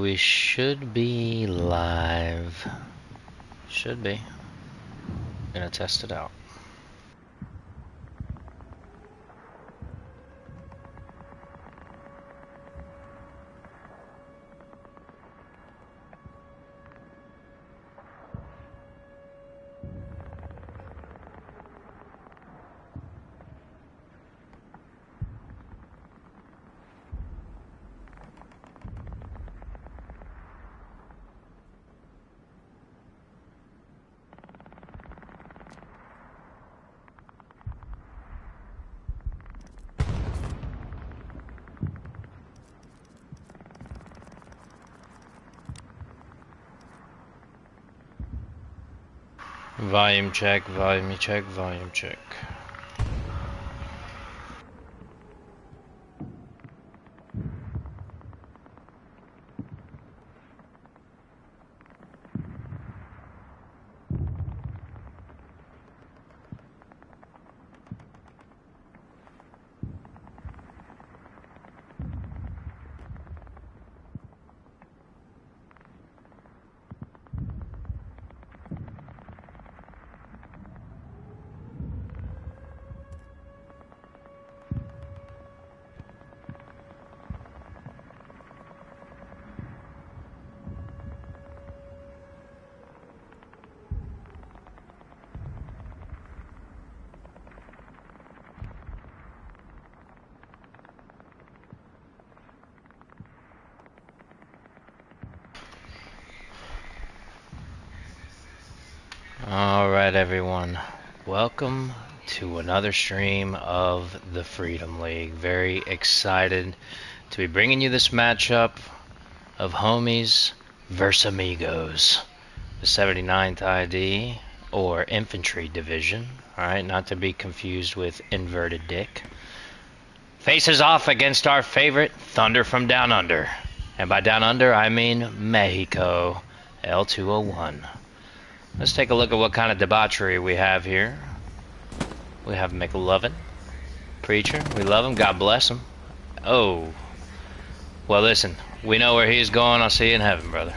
We should be live. Should be. Gonna test it out. Volume check, volume check, volume check. Alright everyone, welcome to another stream of the Freedom League. Very excited to be bringing you this matchup of homies versus amigos. The 79th ID, or Infantry Division, alright, not to be confused with Inverted Dick. Faces off against our favorite Thunder from Down Under. And by Down Under, I mean Mexico, L201. Let's take a look at what kind of debauchery we have here. We have McLovin, Preacher. We love him. God bless him. Oh. Well, listen. We know where he's going. I'll see you in heaven, brother.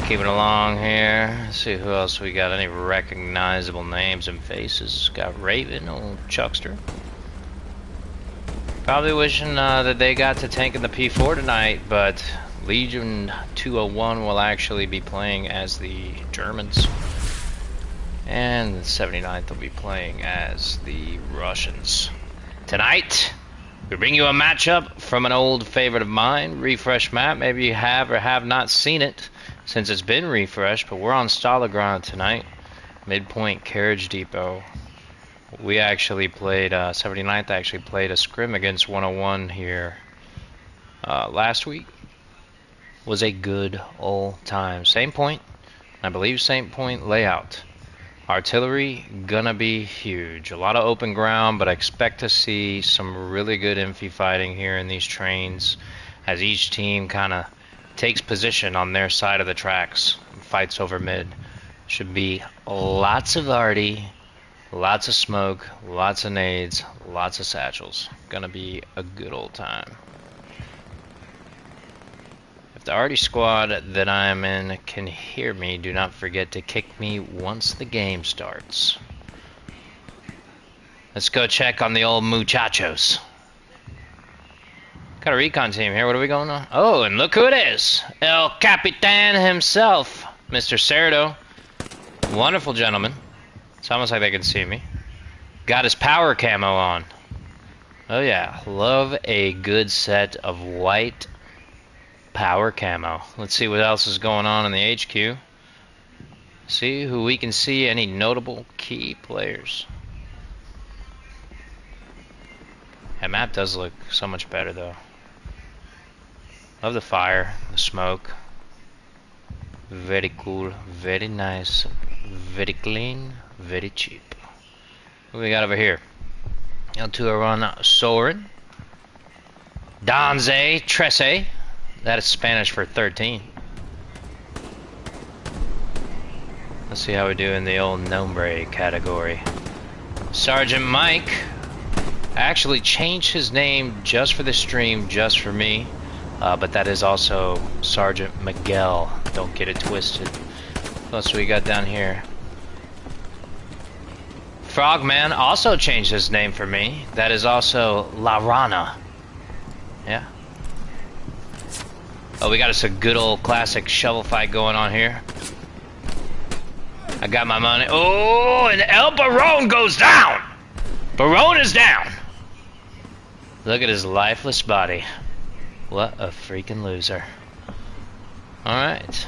Keeping along here. Let's see who else we got. Any recognizable names and faces. Got Raven, old Chuckster. Probably wishing that they got to tanking the P4 tonight, but Legion 201 will actually be playing as the Germans, and the 79th will be playing as the Russians. Tonight, we bring you a matchup from an old favorite of mine, Refresh Map. Maybe you have or have not seen it since it's been refreshed, but we're on Stalingrad tonight, Midpoint Carriage Depot. We actually played, 79th actually played a scrim against 101 here last week. Was a good old time. Same point, I believe same point layout. Artillery gonna be huge. A lot of open ground, but I expect to see some really good infi fighting here in these trains as each team kind of takes position on their side of the tracks. Fights over mid. Should be lots of arty, lots of smoke, lots of nades, lots of satchels. Gonna be a good old time. The arty squad that I'm in can hear me. Do not forget to kick me once the game starts. Let's go check on the old muchachos. Got a recon team here. What are we going on? Oh, and look who it is. El Capitan himself, Mr. Cerdo. Wonderful gentleman. It's almost like they can see me. Got his power camo on. Oh yeah, love a good set of white power camo. Let's see what else is going on in the HQ. See who we can see. Any notable key players. That map does look so much better though. Love the fire, the smoke. Very cool, very nice, very clean, very cheap. What we got over here? L201 Soren. Danze Trece. That is Spanish for 13. Let's see how we do in the old nombre category. Sergeant Mike actually changed his name just for the stream, just for me. But that is also Sergeant Miguel. Don't get it twisted. What else we got down here? Frogman also changed his name for me. That is also La Rana. Yeah. Oh, we got us a good old classic shovel fight going on here. I got my money. Oh, and El Barone goes down! Barone is down! Look at his lifeless body. What a freaking loser. Alright.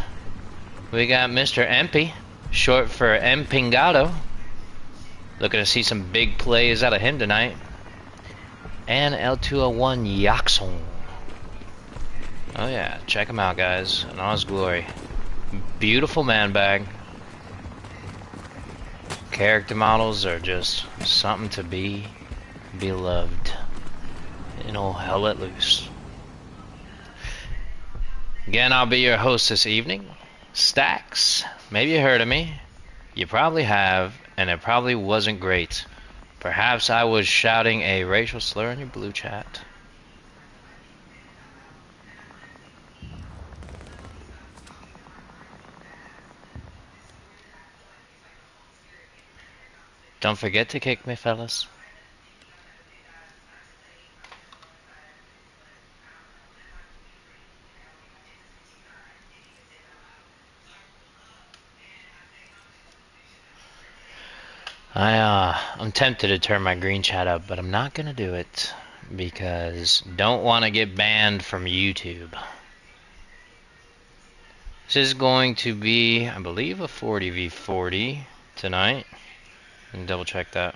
We got Mr. Empy, short for Empingado. Looking to see some big plays out of him tonight. And L201 Yaxon. Oh yeah, check him out, guys, in all his glory. Beautiful man bag. Character models are just something to be beloved. And oh, hell let loose. Again, I'll be your host this evening. Stacks. Maybe you heard of me. You probably have, and it probably wasn't great. Perhaps I was shouting a racial slur in your blue chat. Don't forget to kick me, fellas. I'm tempted to turn my green chat up, but I'm not gonna do it because don't want to get banned from YouTube. This is going to be, I believe, a 40v40 tonight. And double check that.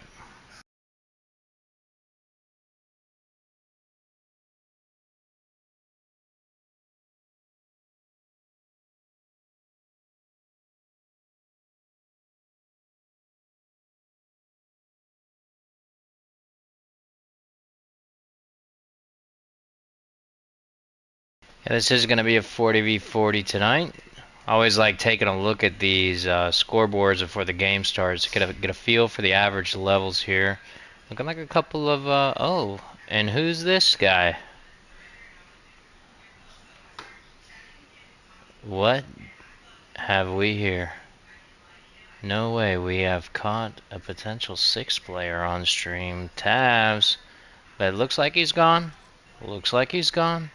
Yeah, this is going to be a 40v40 tonight. I always like taking a look at these scoreboards before the game starts to get a feel for the average levels here. Looking like a couple of, oh, and who's this guy? What have we here? No way, we have caught a potential 6 player on stream. Tavs. But it looks like he's gone. Looks like he's gone.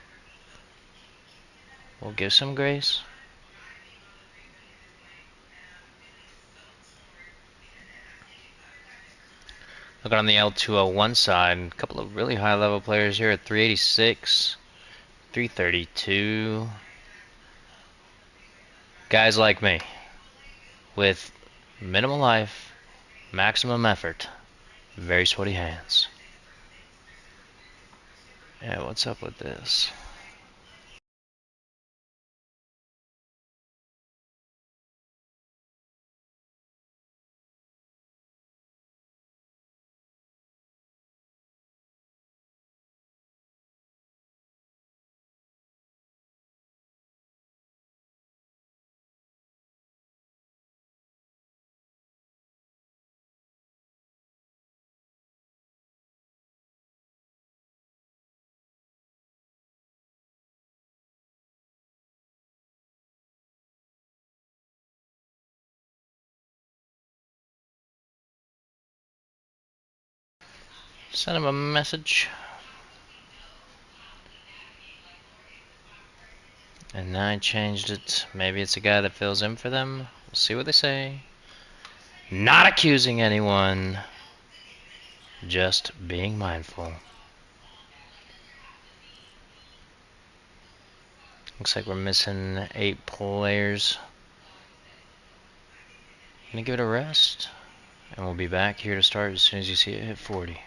We'll give some grace. Looking on the L201 side, a couple of really high level players here at 386, 332. Guys like me, with minimal life, maximum effort, very sweaty hands. Yeah, what's up with this? Send him a message. And now I changed it. Maybe it's a guy that fills in for them. We'll see what they say. Not accusing anyone. Just being mindful. Looks like we're missing 8 players. Gonna give it a rest. And we'll be back here to start as soon as you see it hit 40.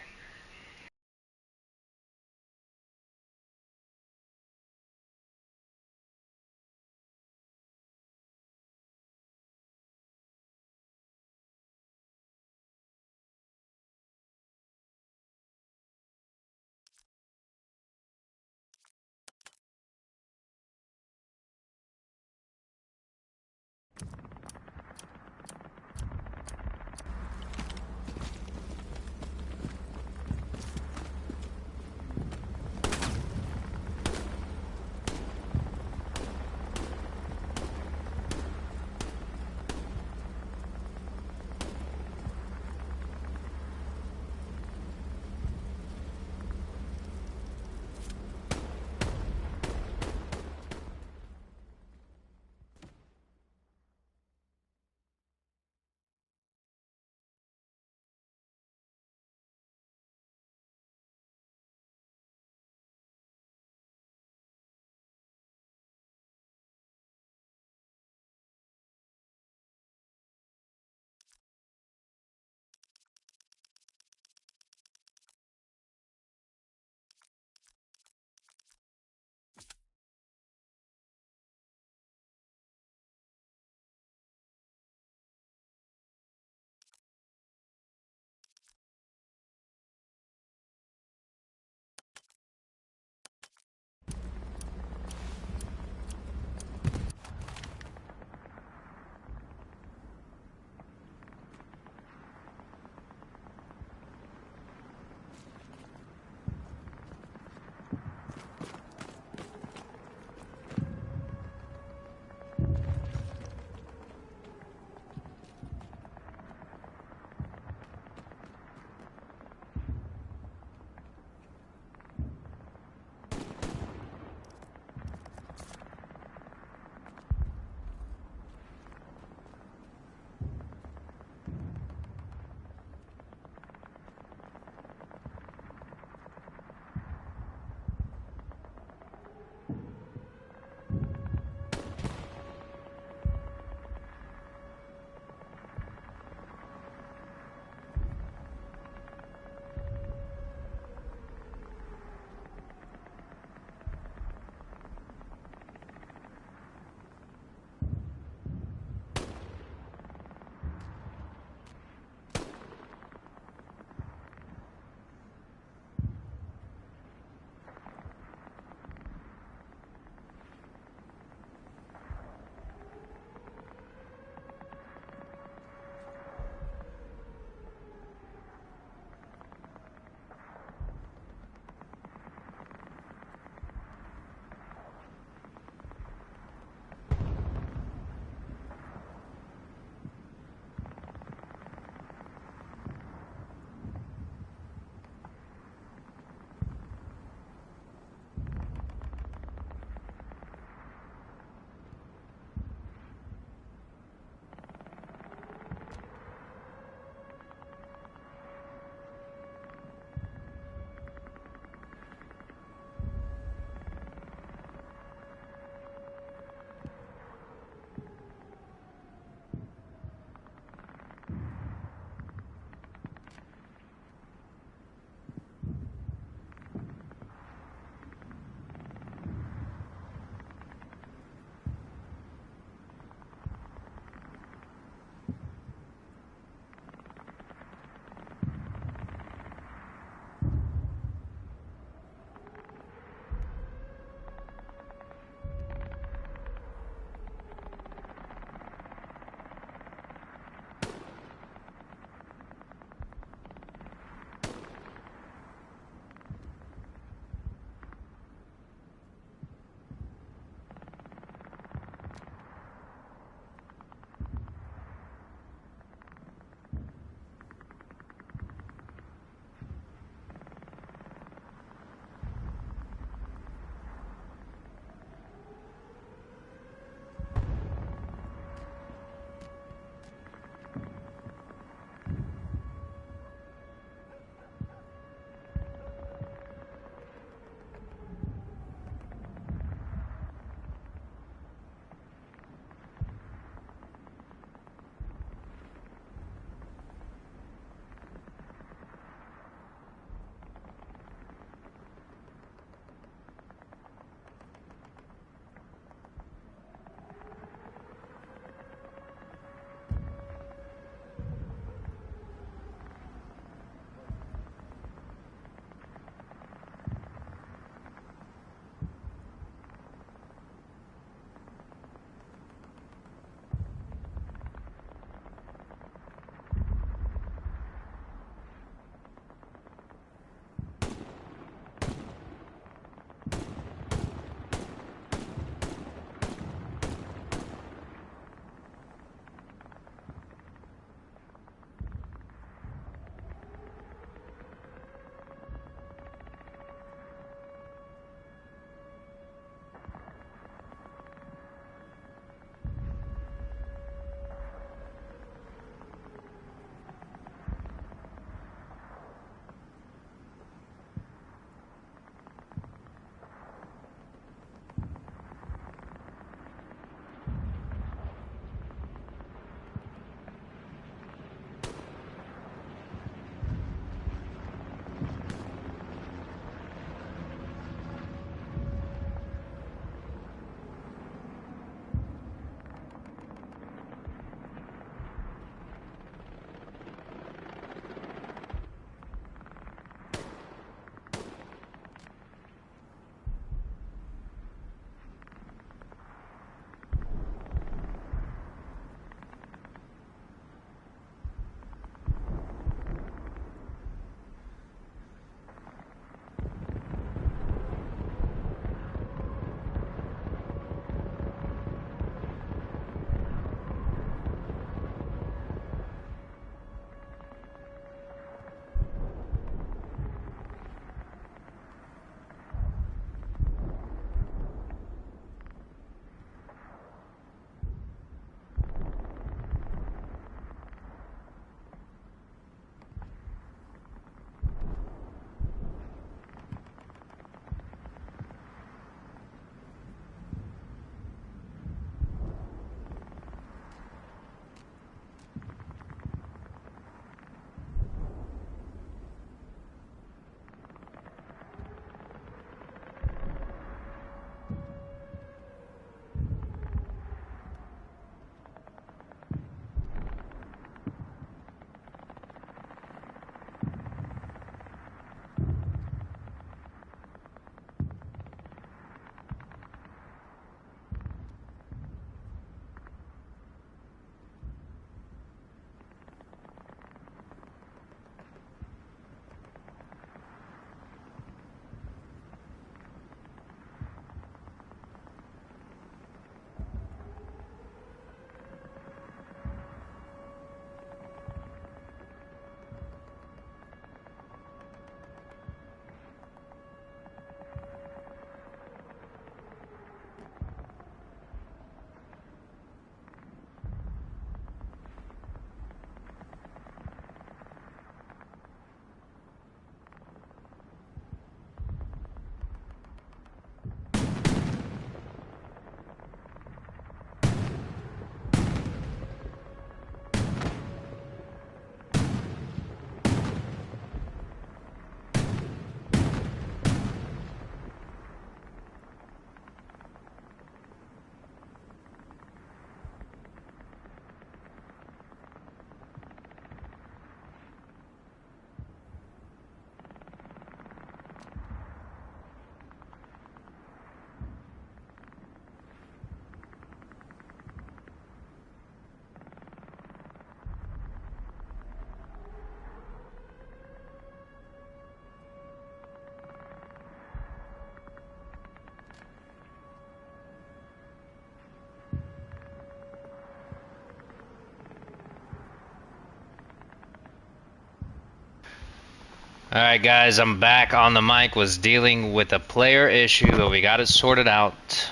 Alright guys, I'm back on the mic. Was dealing with a player issue, but we got it sorted out.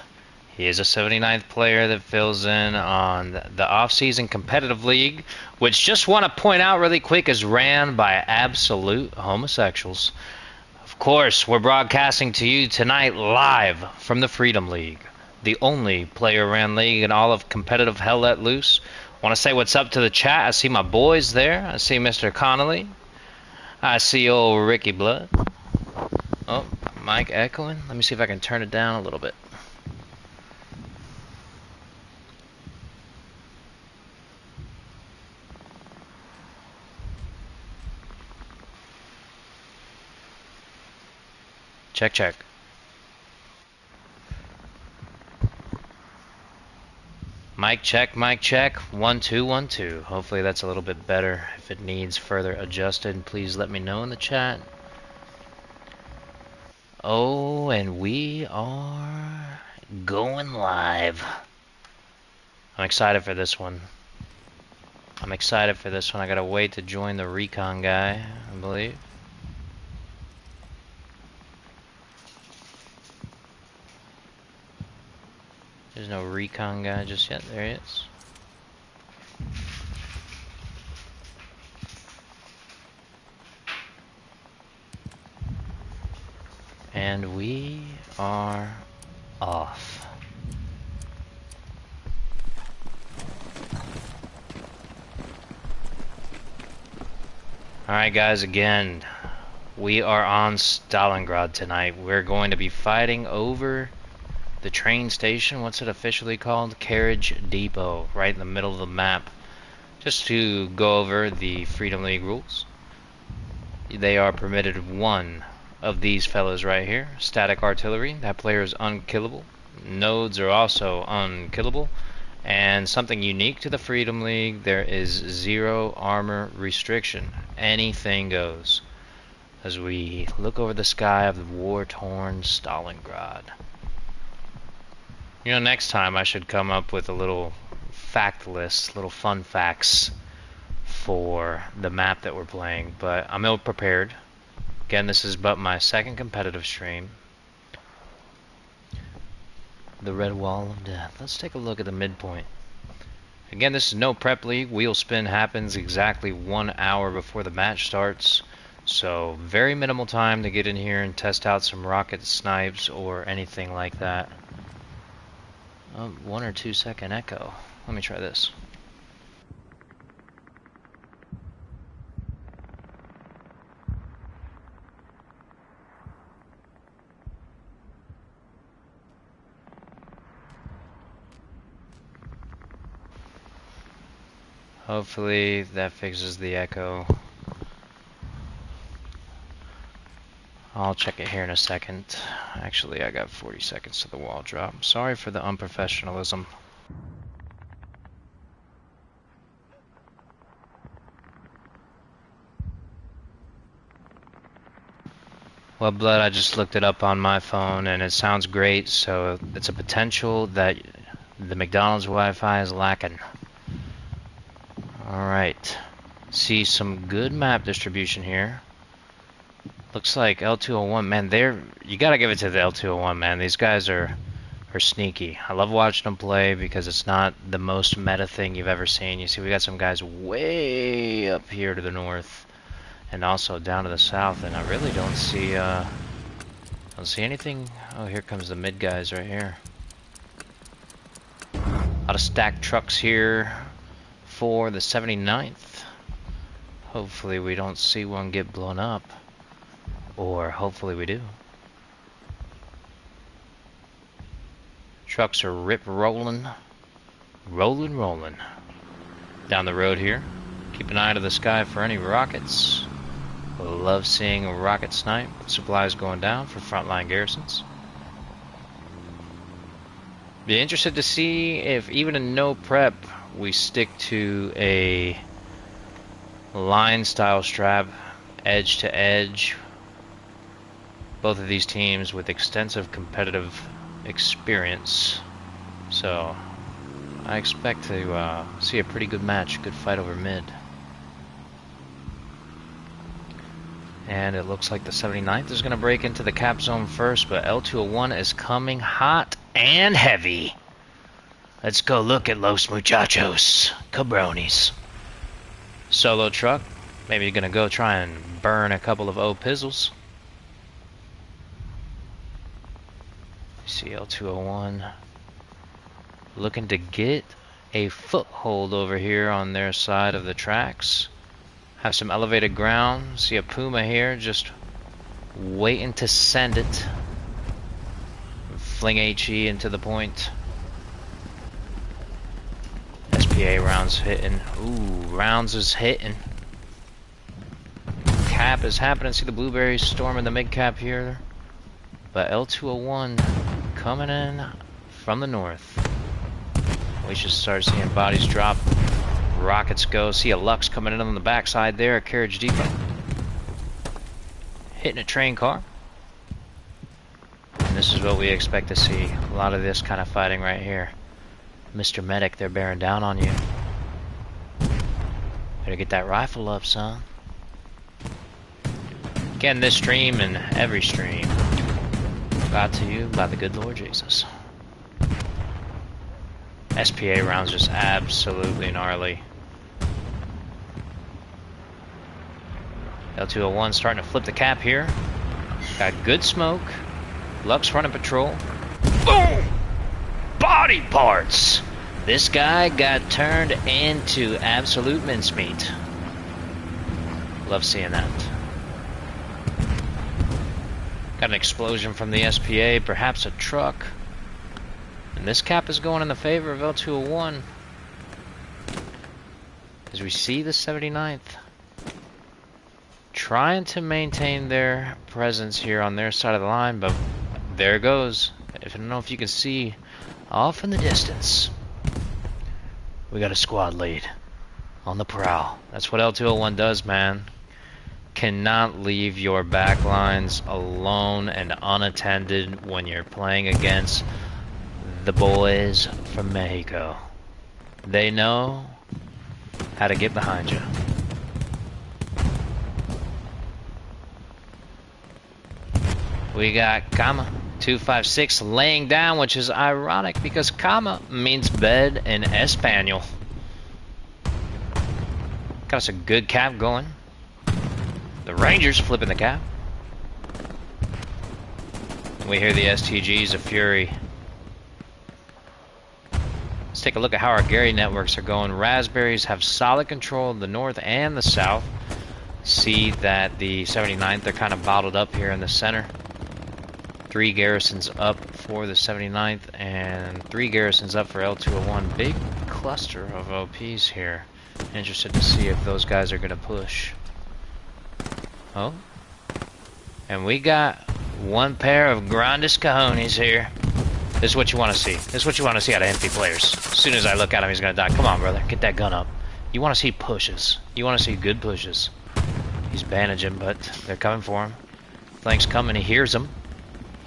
He is a 79th player that fills in on the off-season competitive league, which just want to point out really quick is ran by absolute homosexuals. Of course, we're broadcasting to you tonight live from the Freedom League, the only player-ran league in all of competitive hell let loose. Want to say what's up to the chat. I see my boys there. I see Mr. Connolly. I see old Ricky Blood. Oh, mic echoing. Let me see if I can turn it down a little bit. Check, check. Mic check, mic check. 1 2 1 2. Hopefully that's a little bit better. If it needs further adjusted, please let me know in the chat. Oh, and we are going live. I'm excited for this one. I gotta wait to join the recon guy, I believe. There's no recon guy just yet. There he is. And we are off. Alright guys, again, we are on Stalingrad tonight. We're going to be fighting over the train station. What's it officially called? Carriage Depot, right in the middle of the map. Just to go over the Freedom League rules. They are permitted one of these fellows right here. Static artillery. That player is unkillable. Nodes are also unkillable. And something unique to the Freedom League, there is 0 armor restriction. Anything goes. As we look over the sky of the war-torn Stalingrad. You know, next time I should come up with a little fact list, little fun facts for the map that we're playing, but I'm ill prepared. Again, this is but my second competitive stream. The Red Wall of Death. Let's take a look at the midpoint. Again, this is no prep league. Wheel spin happens exactly 1 hour before the match starts. So, very minimal time to get in here and test out some rocket snipes or anything like that. 1 or 2 second echo. Let me try this. Hopefully that fixes the echo. I'll check it here in a second. Actually, I got 40 seconds to the wall drop. Sorry for the unprofessionalism. Well, Blood, I just looked it up on my phone and it sounds great, so it's a potential that the McDonald's Wi-Fi is lacking. Alright. See some good map distribution here. Looks like L201, man, you gotta give it to the L201, man. These guys are sneaky. I love watching them play because it's not the most meta thing you've ever seen. You see, we got some guys way up here to the north and also down to the south, and I really don't see anything. Oh, here comes the mid guys right here. A lot of stacked trucks here for the 79th. Hopefully we don't see one get blown up. Or hopefully we do. Trucks are rolling down the road here. Keep an eye to the sky for any rockets. Love seeing a rocket snipe. Supplies going down for frontline garrisons. Be interested to see if even in no prep we stick to a line style strap, edge to edge. Both of these teams with extensive competitive experience, so I expect to see a pretty good match, good fight over mid. And it looks like the 79th is going to break into the cap zone first, but L201 is coming hot and heavy. Let's go look at Los Muchachos, cabronis. Solo truck, maybe going to go try and burn a couple of O-pizzles. See L201 looking to get a foothold over here on their side of the tracks. Have some elevated ground. See a Puma here just waiting to send it. Fling HE into the point. SPA rounds hitting. Ooh, rounds is hitting. Cap is happening. See the blueberries storming the mid cap here. But L201 coming in from the north. We should start seeing bodies drop. Rockets go. See a Lux coming in on the backside there at Carriage Depot. Hitting a train car. And this is what we expect to see. A lot of this kind of fighting right here. Mr. Medic, they're bearing down on you. Better get that rifle up, son. Again, this stream and every stream brought to you by the good Lord Jesus. SPA rounds just absolutely gnarly. L201 starting to flip the cap here. Got good smoke. Lux running patrol. Boom! Body parts! This guy got turned into absolute mincemeat. Love seeing that. Got an explosion from the SPA, perhaps a truck. And this cap is going in the favor of L201. As we see the 79th trying to maintain their presence here on their side of the line, but there it goes. I don't know if you can see off in the distance. We got a squad lead on the prowl. That's what L201 does, man. Cannot leave your back lines alone and unattended when you're playing against the boys from Mexico. They know how to get behind you. We got Kama 256 laying down, which is ironic because Kama means bed in Espanol. Got us a good cap going. The Rangers flipping the cap. We hear the STGs of Fury. Let's take a look at how our Gary networks are going. Raspberries have solid control in the north and the south. See that the 79th, they're kind of bottled up here in the center. 3 garrisons up for the 79th and 3 garrisons up for L201. Big cluster of OPs here. Interested to see if those guys are going to push. Oh. And we got one pair of Grandes Cajones here. This is what you want to see. This is what you want to see out of MP players. As soon as I look at him, he's going to die. Come on, brother. Get that gun up. You want to see pushes. You want to see good pushes. He's bandaging, but they're coming for him. Flank's coming. He hears them.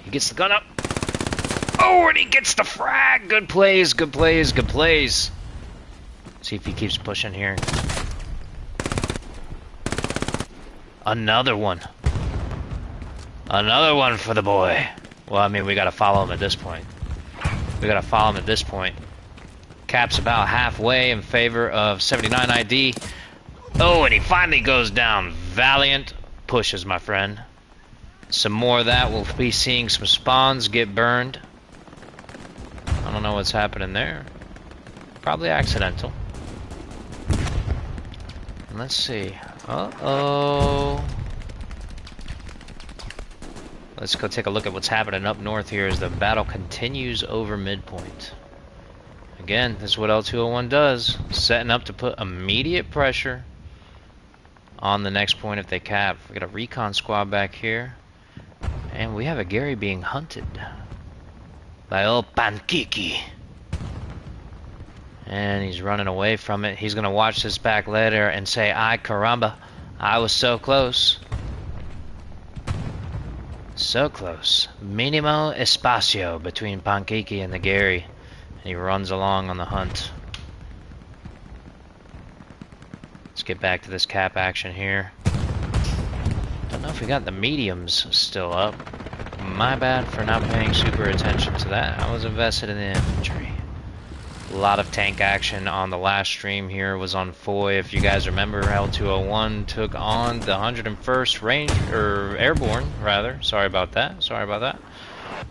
He gets the gun up. Oh, and he gets the frag. Good plays, good plays, good plays. See if he keeps pushing here. Another one. Another one for the boy. Well, I mean, we got to follow him at this point. We got to follow him at this point. Cap's about halfway in favor of 79 ID. Oh, and he finally goes down. Valiant pushes, my friend. Some more of that. We'll be seeing some spawns get burned. I don't know what's happening there. Probably accidental. And let's see. Uh-oh. Let's go take a look at what's happening up north here as the battle continues over midpoint. Again, this is what L201 does. Setting up to put immediate pressure on the next point if they cap. We got a recon squad back here. And we have a Gary being hunted by old Pankiki. And he's running away from it. He's going to watch this back later and say, ay caramba, I was so close. So close. Minimo espacio between Pankiki and the Gary. And he runs along on the hunt. Let's get back to this cap action here. don't know if we got the mediums still up. My bad for not paying super attention to that. I was invested in the infantry. A lot of tank action on the last stream here was on Foy. If you guys remember, L201 took on the 101st Range, or Airborne, rather. Sorry about that.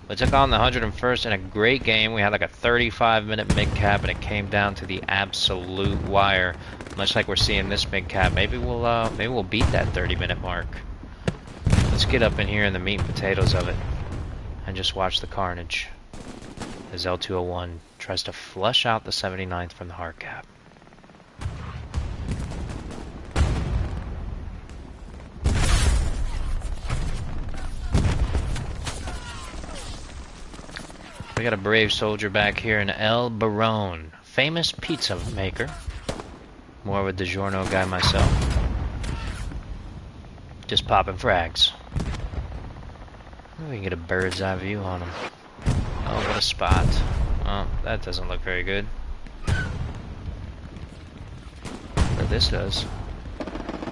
We took on the 101st in a great game. We had like a 35-minute mid-cap, and it came down to the absolute wire. Much like we're seeing this mid-cap. Maybe we'll beat that 30-minute mark. Let's get up in here in the meat and potatoes of it and just watch the carnage as L201 tries to flush out the 79th from the hard cap. We got a brave soldier back here in El Barone, famous pizza maker. More of a DiGiorno guy myself. Just popping frags. We can get a bird's eye view on him. Oh, what a spot. Oh, that doesn't look very good. But this does.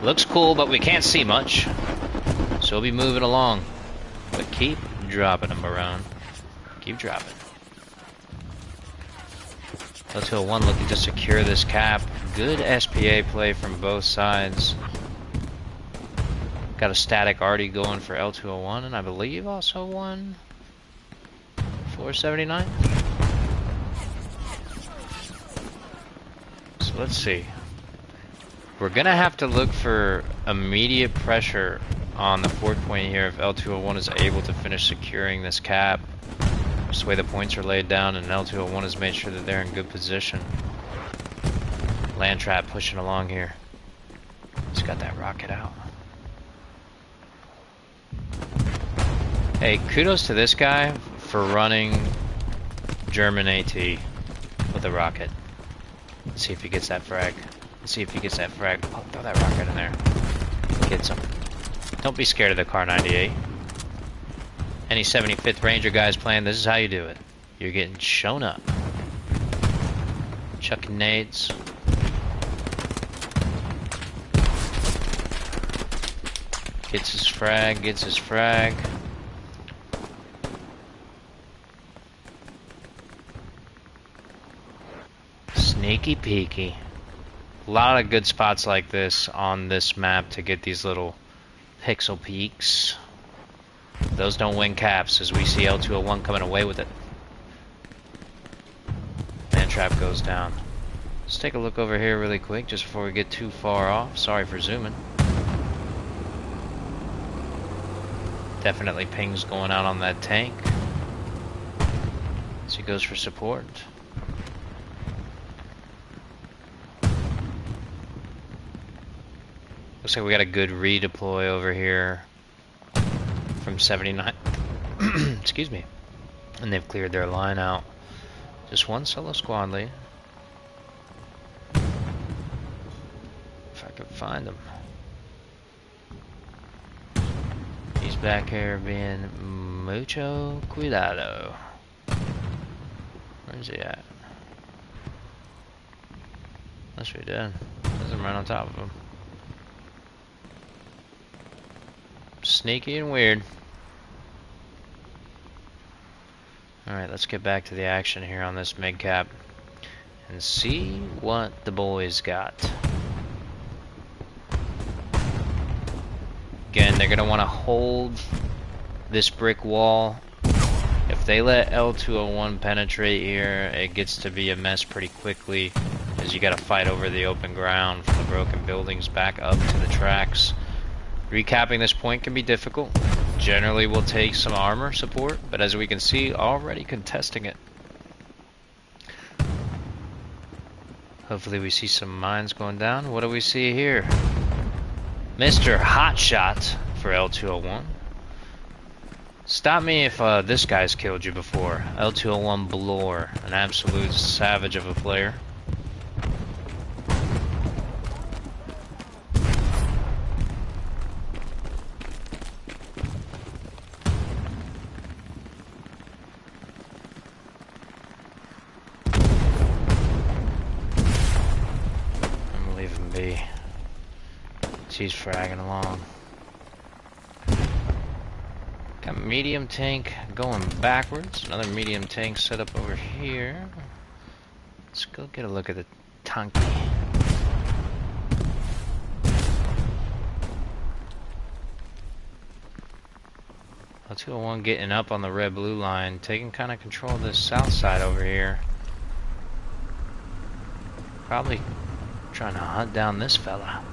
Looks cool, but we can't see much. So we'll be moving along. But keep dropping them around. Keep dropping. L201 looking to secure this cap. Good SPA play from both sides. Got a static already going for L201, and I believe also one 479. So let's see. We're gonna have to look for immediate pressure on the fort point here if L201 is able to finish securing this cap. Just the way the points are laid down, and L201 has made sure that they're in good position. Land trap pushing along here. He's got that rocket out. Hey, kudos to this guy for running German AT with a rocket. Let's see if he gets that frag. Let's see if he gets that frag. Oh, throw that rocket in there. Gets him. Don't be scared of the Car 98. Any 75th Ranger guys playing, this is how you do it. You're getting shown up. Chucking nades. Gets his frag, gets his frag. Sneaky peeky. A lot of good spots like this on this map to get these little pixel peaks. Those don't win caps, as we see L201 coming away with it. Man trap goes down. Let's take a look over here really quick, just before we get too far off. Sorry for zooming. Definitely pings going out on that tank. As he goes for support. Looks like we got a good redeploy over here from 79. Excuse me. And they've cleared their line out. Just one solo squad lead. If I could find him. He's back here being mucho cuidado. Where's he at? Must be dead. Doesn't run on top of him. Sneaky and weird. Alright, let's get back to the action here on this mid-cap and see what the boys got. Again, they're going to want to hold this brick wall. If they let L201 penetrate here, it gets to be a mess pretty quickly, as you got to fight over the open ground from the broken buildings back up to the tracks. Recapping this point can be difficult. Generally will take some armor support, but as we can see, already contesting it. Hopefully we see some mines going down. What do we see here? Mr. Hotshot for L201. Stop me if this guy's killed you before. L201 Blore, an absolute savage of a player. He's fragging along. medium tank going backwards. Another medium tank set up over here. Let's go get a look at the tanky. L201 getting up on the red-blue line, taking kind of control of this south side over here. Probably trying to hunt down this fella.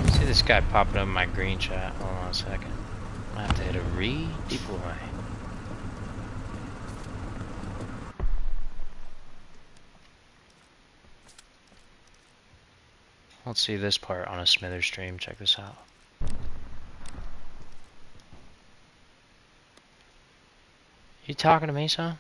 See this guy popping up in my green chat. Hold on a second. I have to hit a redeploy. Let's see this part on a Smithers stream. Check this out. You talking to me, son?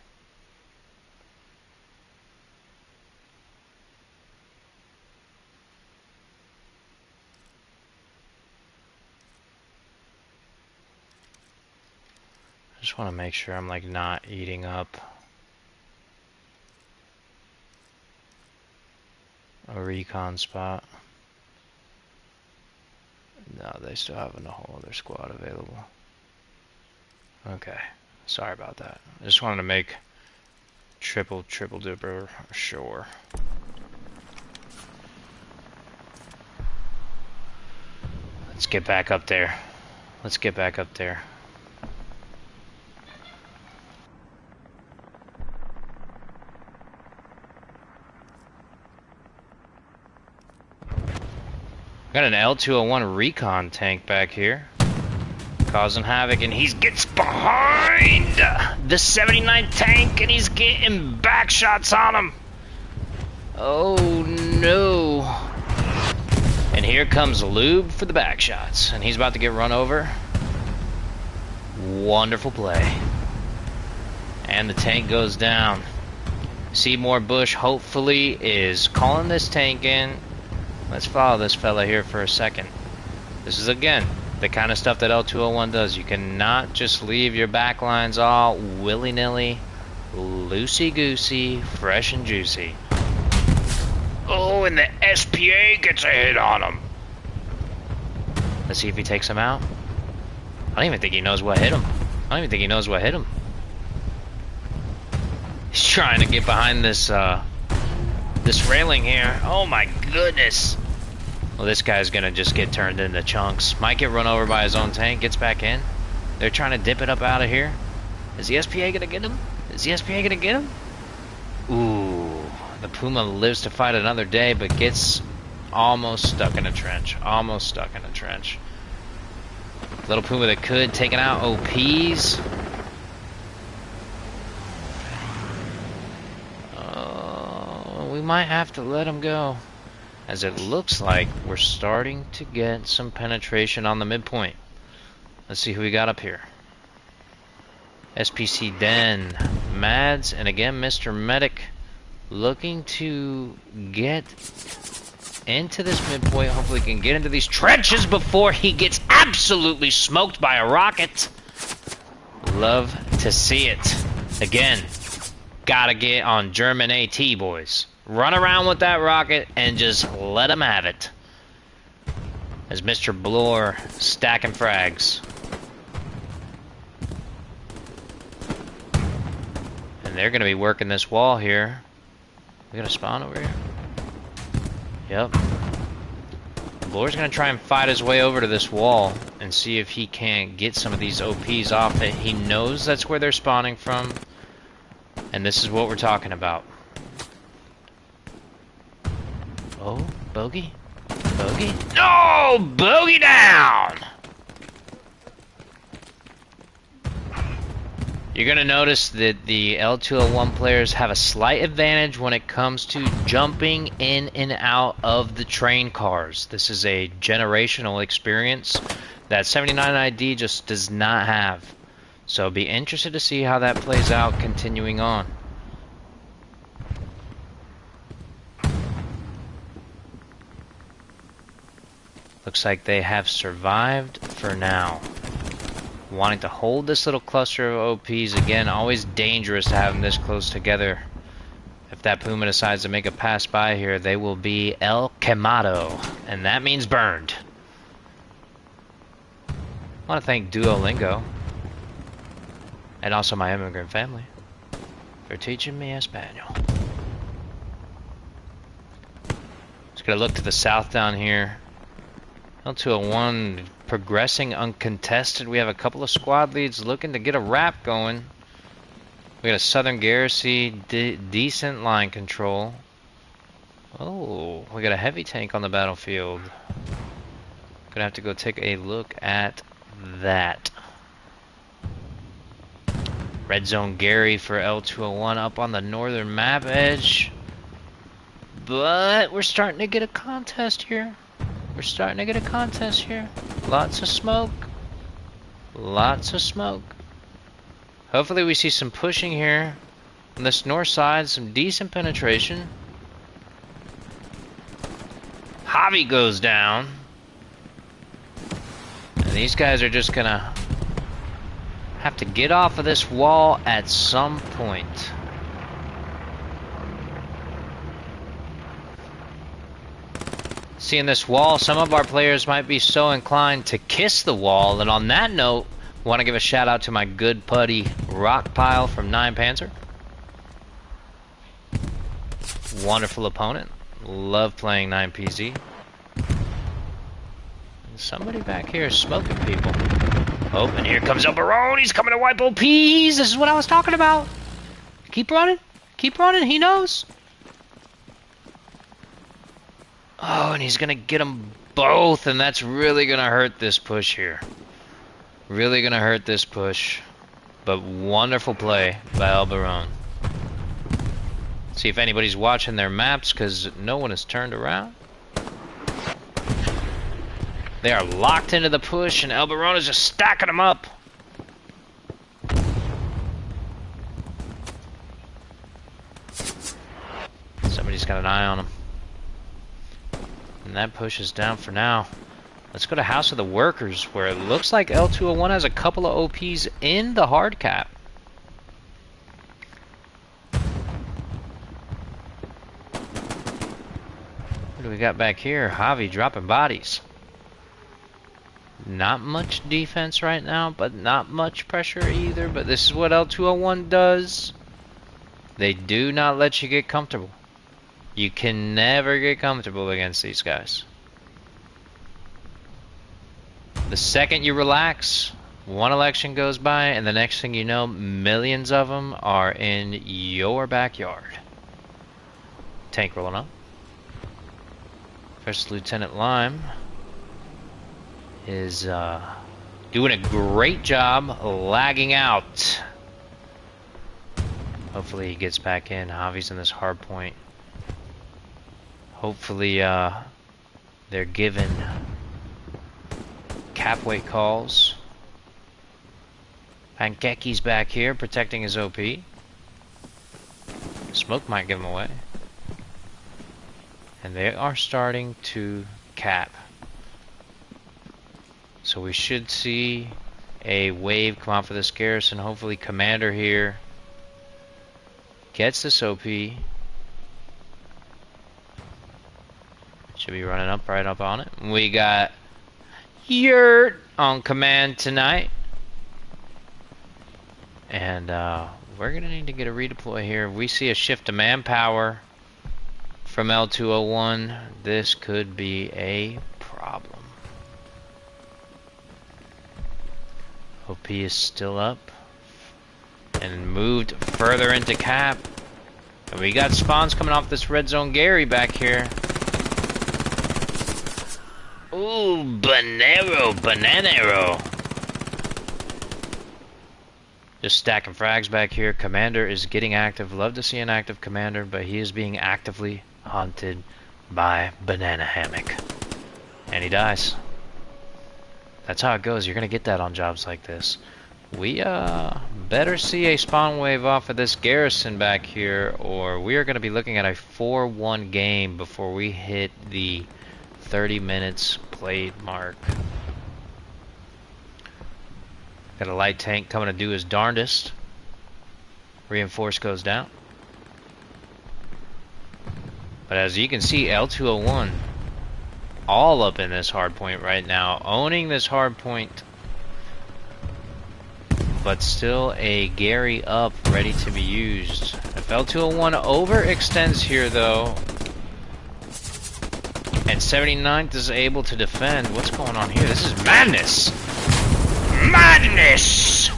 I just want to make sure I'm like not eating up a recon spot. No, they still have a whole other squad available. Okay, sorry about that. I just wanted to make triple duper sure. Let's get back up there. Let's get back up there. Got an L201 recon tank back here, causing havoc, and he gets behind the 79 tank, and he's getting back shots on him. Oh no! And here comes Lube for the back shots, and he's about to get run over. Wonderful play, and the tank goes down. Seymour Bush hopefully is calling this tank in. Let's follow this fella here for a second. This is, again, the kind of stuff that L201 does. You cannot just leave your back lines all willy-nilly, loosey-goosey, fresh and juicy. Oh, and the SPA gets a hit on him. Let's see if he takes him out. I don't even think he knows what hit him. He's trying to get behind this, this railing here. Oh my goodness. Well, this guy's gonna just get turned into chunks. Might get run over by his own tank, gets back in. They're trying to dip it up out of here. Is the SPA gonna get him? Ooh, the Puma lives to fight another day, but gets almost stuck in a trench. Little Puma that could, taking out OPs. We might have to let him go, as it looks like we're starting to get some penetration on the midpoint. Let's see who we got up here. SPC Den, Mads, and again Mr. Medic looking to get into this midpoint. Hopefully he can get into these trenches before he gets absolutely smoked by a rocket. Love to see it. Again, gotta get on German AT, boys. Run around with that rocket and just let him have it. As Mr. Bloor stacking frags. And they're going to be working this wall here. We got a spawn over here? Yep. Bloor's going to try and fight his way over to this wall and see if he can't get some of these OPs off it. He knows that's where they're spawning from. And this is what we're talking about. Oh, bogey? Bogey? No! Bogey down! You're going to notice that the L201 players have a slight advantage when it comes to jumping in and out of the train cars. This is a generational experience that 79 ID just does not have. So be interested to see how that plays out continuing on. Looks like they have survived for now. Wanting to hold this little cluster of OPs. Again, always dangerous to have them this close together. If that Puma decides to make a pass by here, they will be El Quemado, and that means burned. I want to thank Duolingo, and also my immigrant family, for teaching me Espanol. Just gotta look to the south down here. L201 progressing uncontested. We have a couple of squad leads looking to get a wrap going. We got a Southern Garrison, decent line control. Oh, we got a heavy tank on the battlefield. Gonna have to go take a look at that. Red Zone Gary for L201 up on the northern map edge. But we're starting to get a contest here. We're starting to get a contest here. Lots of smoke. Lots of smoke. Hopefully we see some pushing here on this north side, some decent penetration. Javi goes down. And these guys are just gonna have to get off of this wall at some point. Seeing this wall, some of our players might be so inclined to kiss the wall. And on that note, I want to give a shout out to my good buddy Rockpile from 9 Panzer. Wonderful opponent. Love playing 9PZ. And somebody back here is smoking people. Oh, and here comes El Barone. He's coming to wipe OPs. This is what I was talking about. Keep running. Keep running. He knows. Oh, and he's going to get them both, and that's really going to hurt this push here. Really going to hurt this push. But wonderful play by El Barone. See if anybody's watching their maps, because no one has turned around. They are locked into the push, and El Barone is just stacking them up. Somebody's got an eye on him. And that push is down for now. Let's go to House of the Workers, where it looks like L201 has a couple of OPs in the hard cap. What do we got back here? Javi dropping bodies. Not much defense right now, but not much pressure either. But this is what L201 does. They do not let you get comfortable. You can never get comfortable against these guys. The second you relax, one election goes by, and the next thing you know, millions of them are in your backyard. Tank rolling up. First Lieutenant Lime is doing a great job lagging out. Hopefully he gets back in. Javi's in this hard point. Hopefully they're given cap weight calls. Pankeki's back here protecting his OP. Smoke might give him away. And they are starting to cap. So we should see a wave come out for this garrison. Hopefully Commander here gets this OP. Should be running up right up on it. We got Yurt on command tonight. And we're going to need to get a redeploy here. We see a shift to manpower from L201. This could be a problem. OP is still up. And moved further into cap. And we got spawns coming off this red zone Gary back here. Ooh, bananero. Just stacking frags back here. Commander is getting active. Love to see an active commander, but he is being actively hunted by Banana Hammock. And he dies. That's how it goes. You're going to get that on jobs like this. We better see a spawn wave off of this garrison back here, or we are going to be looking at a 4-1 game before we hit the 30 minutes played mark. Got a light tank coming to do his darndest. Reinforce goes down. But as you can see, L201 all up in this hard point right now, owning this hard point. But still a Gary up, ready to be used. If L201 overextends here, though, and 79th is able to defend, what's going on here? This is madness! Madness!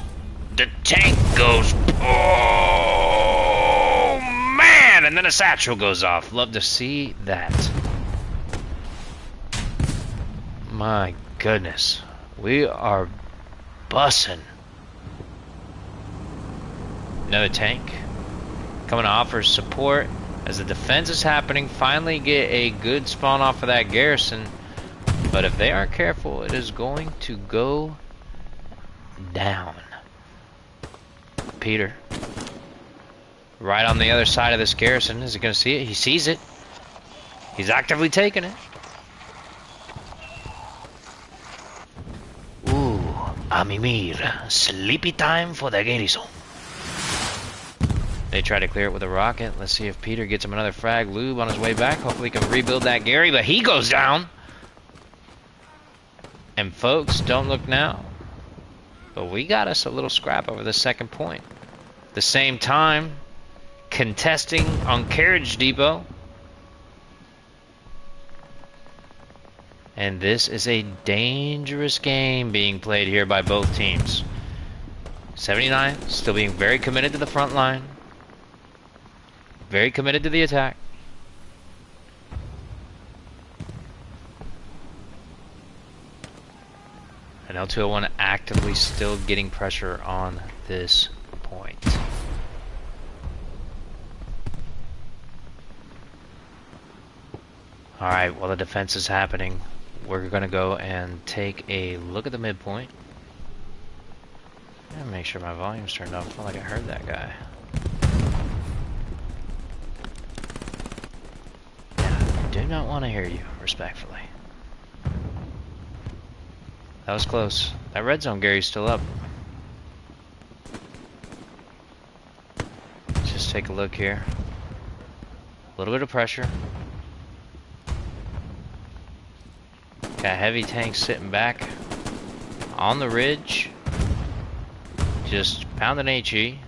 The tank goes, oh man! And then a satchel goes off. Love to see that. My goodness. We are bussin'. Another tank coming to offer support as the defense is happening. Finally get a good spawn off of that garrison, but if they aren't careful, it is going to go down. Peter, right on the other side of this garrison. Is he going to see it? He sees it. He's actively taking it. Ooh, a mimir. Sleepy time for the garrison. They try to clear it with a rocket. Let's see if Peter gets him another frag lube on his way back. Hopefully he can rebuild that Gary, but he goes down. And folks, don't look now, but we got us a little scrap over the second point. At the same time, contesting on Carriage Depot. And this is a dangerous game being played here by both teams. 79 still being very committed to the front line. Very committed to the attack. And L201 actively still getting pressure on this point. Alright, while the defense is happening, we're going to go and take a look at the midpoint. And make sure my volume's turned off. I feel like I heard that guy. Do not want to hear you, respectfully. That was close. That red zone Gary's still up. Let's just take a look here. A little bit of pressure. Got heavy tanks sitting back on the ridge. Just pounding HE.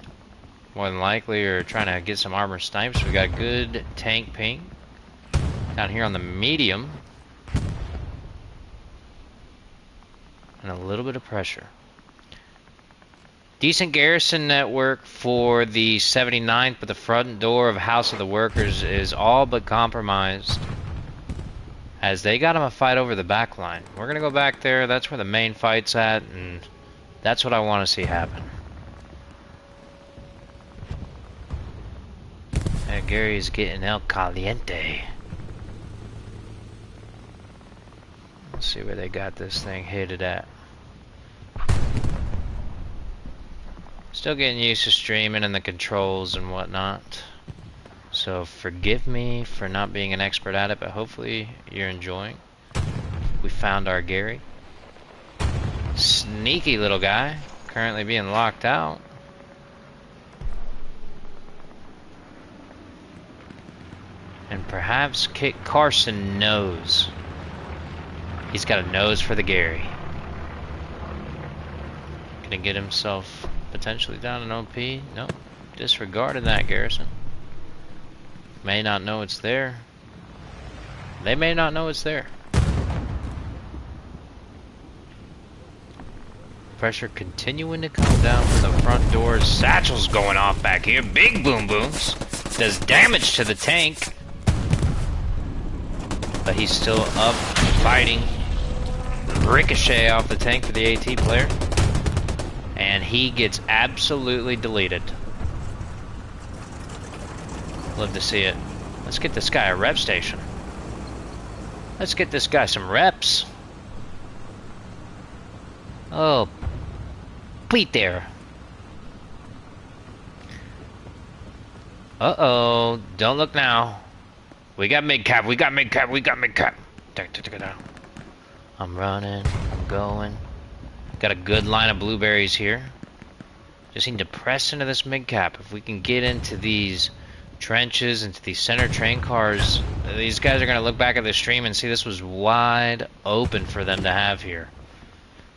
More than likely, or trying to get some armor snipes. We got good tank ping. Down here on the medium. And a little bit of pressure. Decent garrison network for the 79th, but the front door of House of the Workers is all but compromised. As they got him a fight over the back line. We're going to go back there. That's where the main fight's at. And that's what I want to see happen. And Gary's getting El Caliente. Let's see where they got this thing headed at. Still getting used to streaming and the controls and whatnot. So forgive me for not being an expert at it, but hopefully you're enjoying. We found our Gary. Sneaky little guy. Currently being locked out. And perhaps Kit Carson knows. He's got a nose for the Gary. Gonna get himself potentially down an OP. Nope. Disregarded that garrison. May not know it's there. They may not know it's there. Pressure continuing to come down from the front doors. Satchel's going off back here. Big boom booms. Does damage to the tank. But he's still up fighting. Ricochet off the tank for the AT player. And he gets absolutely deleted. Love to see it. Let's get this guy a rep station. Let's get this guy some reps. Oh, Pete there. Uh-oh. Don't look now. We got mid-cap, we got mid-cap, we got mid-cap. I'm running, I'm going. Got a good line of blueberries here. Just need to press into this mid-cap. If we can get into these trenches, into these center train cars. These guys are going to look back at the stream and see this was wide open for them to have here.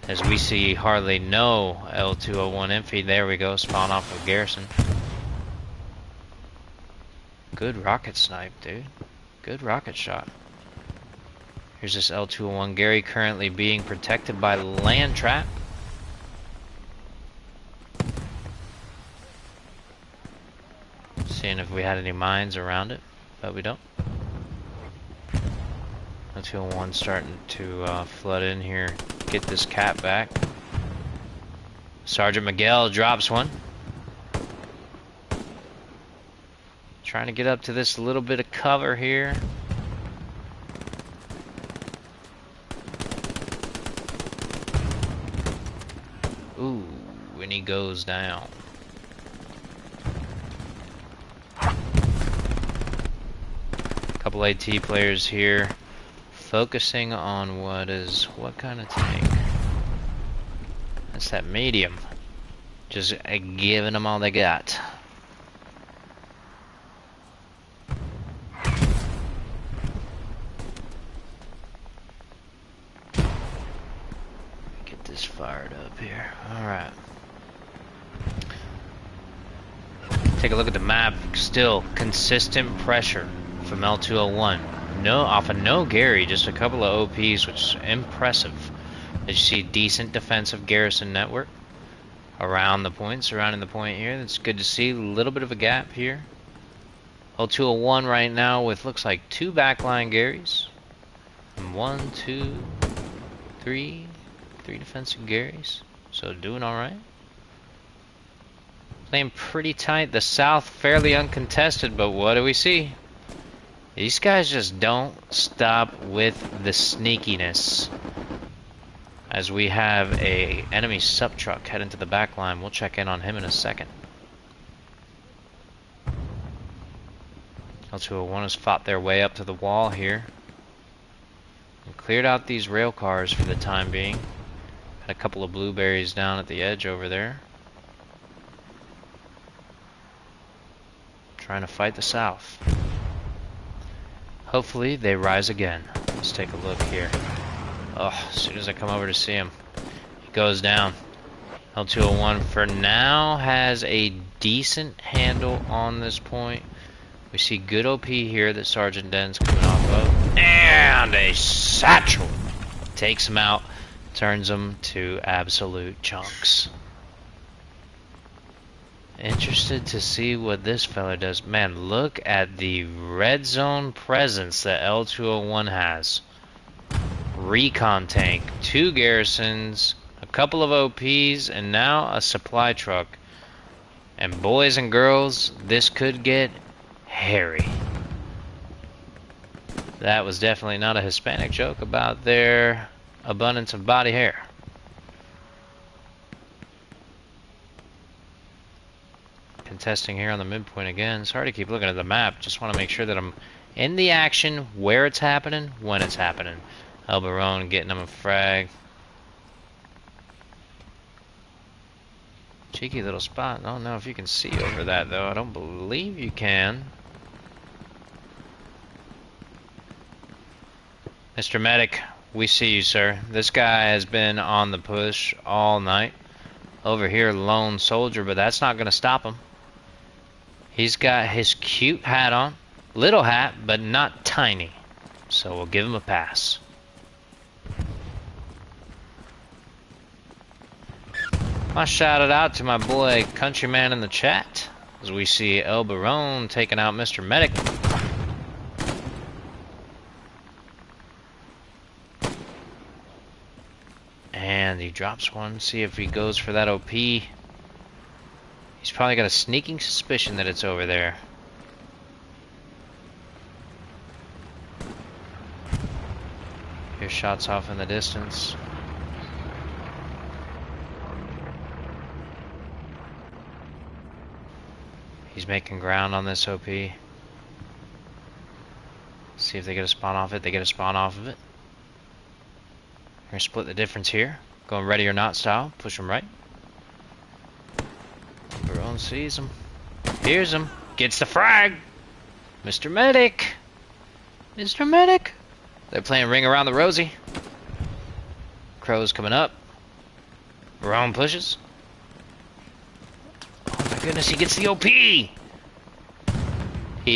As we see hardly no L201 infeed. There we go, spawn off of Garrison. Good rocket snipe, dude. Good rocket shot. Here's this L201 Gary currently being protected by land trap. Seeing if we had any mines around it, but we don't. L201 starting to flood in here. Get this cap back. Sergeant Miguel drops one. Trying to get up to this little bit of cover here. Ooh, and he goes down. Couple AT players here, focusing on what kind of tank? That's that medium. Just giving them all they got. Get this fired up here. Alright. Take a look at the map. Still consistent pressure from L201. Off of no Gary, just a couple of OPs, which is impressive. As you see, decent defensive Garrison network around the point, surrounding the point here. That's good to see. A little bit of a gap here. L201 right now with looks like 2 backline Garys. And 1, 2, 3 defensive Garys. So doing alright. Playing pretty tight. The south fairly uncontested, but what do we see? These guys just don't stop with the sneakiness. As we have a enemy sub truck heading to the back line. We'll check in on him in a second. L201 has fought their way up to the wall here. And cleared out these rail cars for the time being. Had a couple of blueberries down at the edge over there. Trying to fight the south. Hopefully they rise again. Let's take a look here. Oh, as soon as I come over to see him, he goes down. L201 for now has a decent handle on this point. We see good OP here that Sergeant Den's coming off of. And a satchel. Takes him out, turns him to absolute chunks. Interested to see what this fella does. Man, look at the red zone presence that L201 has. Recon tank, 2 garrisons, a couple of OPs, and now a supply truck. And boys and girls, this could get hairy. That was definitely not a Hispanic joke about their abundance of body hair. Contesting here on the midpoint again. Sorry to keep looking at the map. Just want to make sure that I'm in the action, where it's happening, when it's happening. El Barone getting him a frag. Cheeky little spot. I don't know if you can see over that though. I don't believe you can. Mr. Medic, we see you, sir. This guy has been on the push all night. Over here, lone soldier, but that's not going to stop him. He's got his cute hat on. Little hat, but not tiny. So we'll give him a pass. I'll shout it out to my boy Countryman in the chat. As we see El Barone taking out Mr. Medic. And he drops one. See if he goes for that OP. He's probably got a sneaking suspicion that it's over there. Hear shots off in the distance. He's making ground on this OP. See if they get a spawn off it. They get a spawn off of it. We're gonna split the difference here. Going ready or not style. Push him right. Barone sees him. Hears him. Gets the frag. Mr. Medic! Mr. Medic! They're playing Ring Around the Rosie. Crow's coming up. Roan pushes. Oh my goodness, he gets the OP! He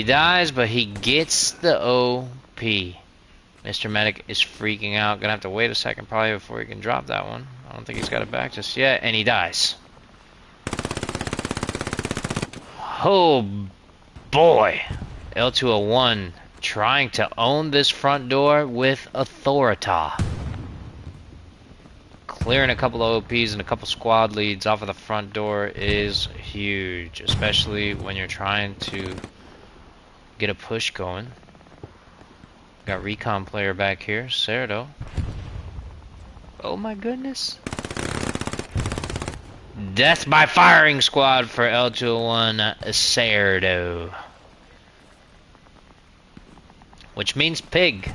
dies, but he gets the OP. Mr. Medic is freaking out. Gonna have to wait a second probably before he can drop that one. I don't think he's got it back just yet, and he dies. Oh boy. L201 trying to own this front door with authority. Clearing a couple of OPs and a couple squad leads off of the front door is huge, especially when you're trying to get a push going. Got recon player back here, Cerdo. Oh my goodness. Death by firing squad for L201 Cerdo. Which means pig.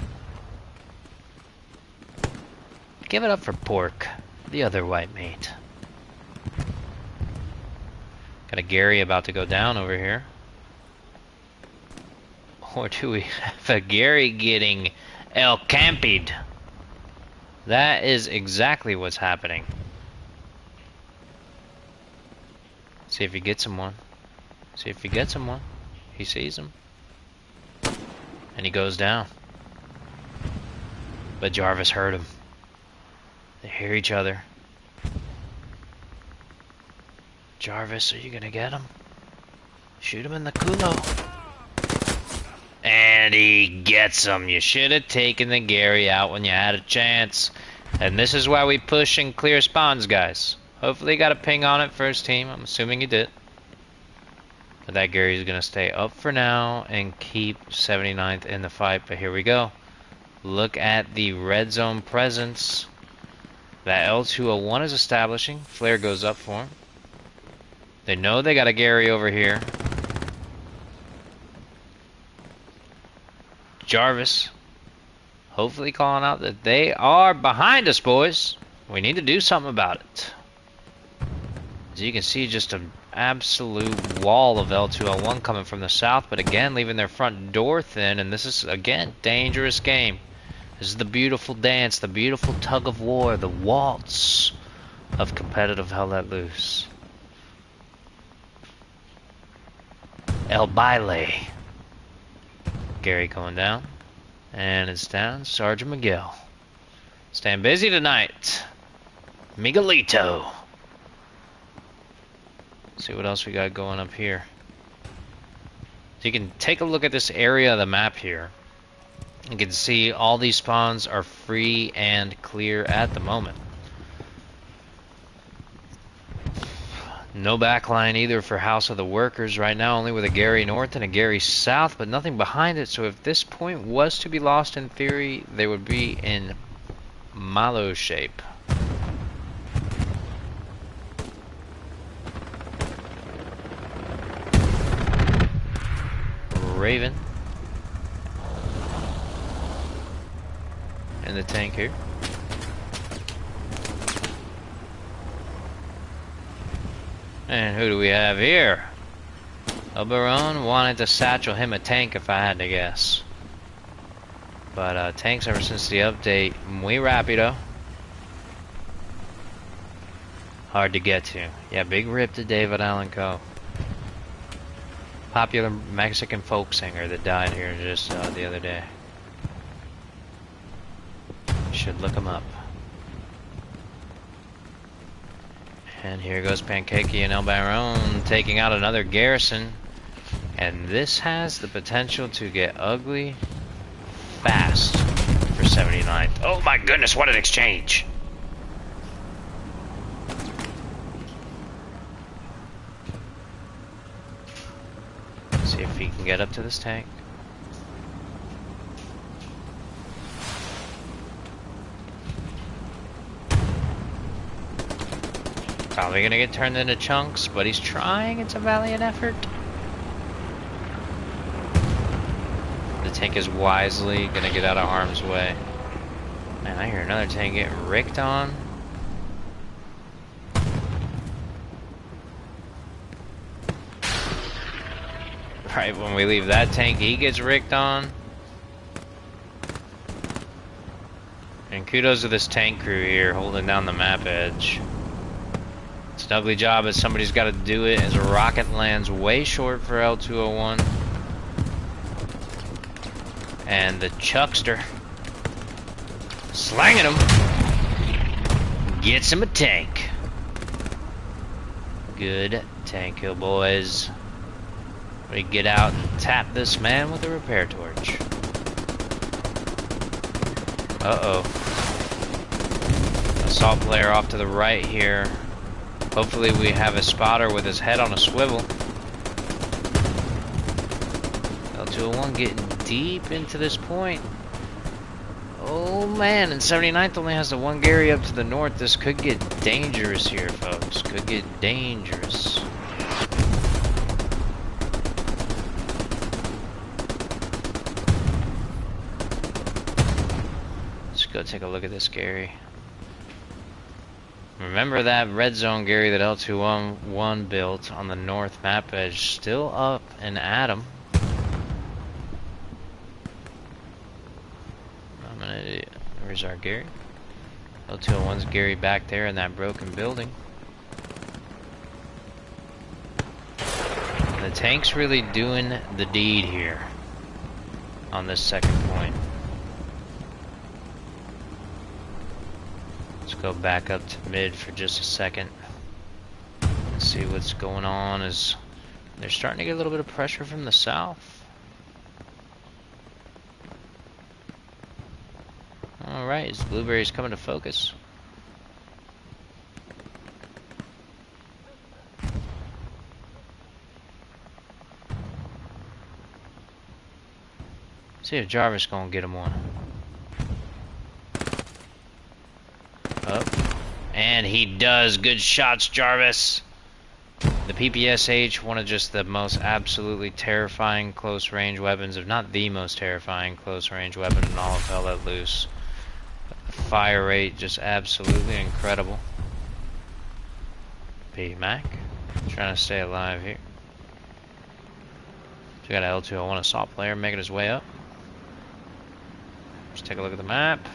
Give it up for pork, the other white meat. Got a Gary about to go down over here. Or do we have a Gary getting El Campied? That is exactly what's happening. See if he gets him one. See if he gets him one. He sees him. And he goes down. But Jarvis heard him. They hear each other. Jarvis, are you gonna get him? Shoot him in the culo. And he gets him. You should have taken the Gary out when you had a chance. And this is why we push and clear spawns, guys. Hopefully he got a ping on it first team. I'm assuming he did. But that Gary's gonna stay up for now and keep 79th in the fight. But here we go. Look at the red zone presence that L201 is establishing. Flare goes up for him. They know they got a Gary over here. Jarvis hopefully calling out that they are behind us, boys. We need to do something about it. As you can see, just an absolute wall of L201 coming from the south, but again, leaving their front door thin, and this is, again, dangerous game. This is the beautiful dance, the beautiful tug of war, the waltz of competitive Hell Let Loose. El Baile. Gary going down. And it's down. Sergeant Miguel. Staying busy tonight. Miguelito. See what else we got going up here. So you can take a look at this area of the map here. You can see all these spawns are free and clear at the moment. No backline either for House of the Workers right now, only with a Gary North and a Gary South, but nothing behind it. So if this point was to be lost in theory, they would be in malo shape. Raven in the tank here. And who do we have here? Oberon wanted to satchel him a tank if I had to guess. But tanks ever since the update, muy rápido. Hard to get to. Yeah, big rip to David Allen Coe. Popular Mexican folk singer that died here just the other day. Should look him up. And here goes Pancakey and El Baron taking out another garrison. And this has the potential to get ugly fast for 79th. Oh my goodness, what an exchange! Let's see if he can get up to this tank. Probably gonna get turned into chunks, but he's trying. It's a valiant effort. The tank is wisely gonna get out of harm's way. Man, I hear another tank getting ricked on. Right when we leave that tank, he gets ricked on. And kudos to this tank crew here holding down the map edge. It's an ugly job, as somebody's got to do it, as a rocket lands way short for L201. And the Chuckster, slanging him, gets him a tank. Good tank kill, boys. We get out and tap this man with a repair torch. Uh-oh. Assault player off to the right here. Hopefully we have a spotter with his head on a swivel. L201 getting deep into this point. Oh man, and 79th only has the one Gary up to the north. This could get dangerous here, folks. Could get dangerous. Let's go take a look at this Gary. Remember that red zone Gary that L201 built on the north map edge, still up and at him. Where's our Gary? L201's Gary back there in that broken building. And the tank's really doing the deed here on this second point. Let's go back up to mid for just a second. Let's see what's going on. As they're starting to get a little bit of pressure from the south. Alright, his blueberry's coming to focus. See if Jarvis gonna get him one. Up. And he does. Good shots, Jarvis. The PPSH, one of just the most absolutely terrifying close range weapons, if not the most terrifying close range weapon in all of Hell Let Loose. Fire rate just absolutely incredible. P Mac trying to stay alive here. So we got an L201 assault player making his way up. Let's take a look at the map.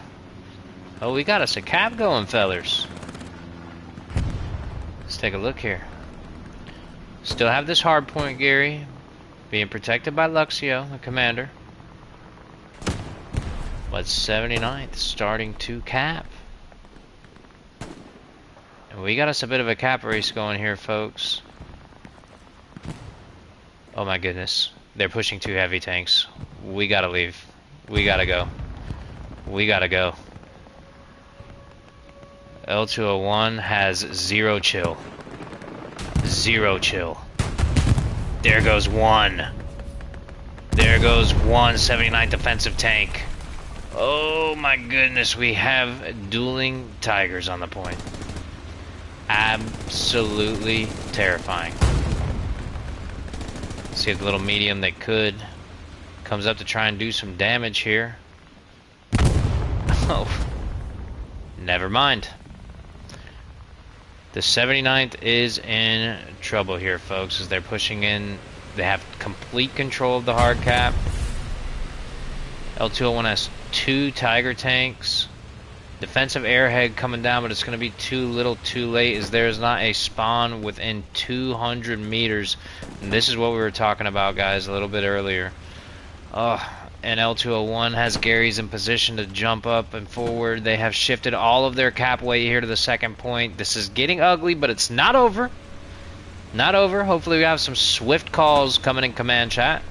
Oh, we got us a cap going, fellers. Let's take a look here. Still have this hard point, Gary, being protected by Luxio, the commander. But 79th starting to cap. And we got us a bit of a cap race going here, folks. Oh my goodness. They're pushing 2 heavy tanks. We gotta leave. We gotta go. We gotta go. L201 has 0 chill. 0 chill. There goes one. There goes one 79th defensive tank. Oh my goodness, we have dueling tigers on the point. Absolutely terrifying. See if the little medium that could comes up to try and do some damage here. Oh, never mind. The 79th is in trouble here, folks, as they're pushing in. They have complete control of the hard cap. L201 has 2 Tiger tanks. Defensive airhead coming down, but it's going to be too little too late, as there is not a spawn within 200 meters. And this is what we were talking about, guys, a little bit earlier. And L201 has Gary's in position to jump up and forward. They have shifted all of their cap weight here to the second point. This is getting ugly, but it's not over. Not over. Hopefully we have some swift calls coming in command chat.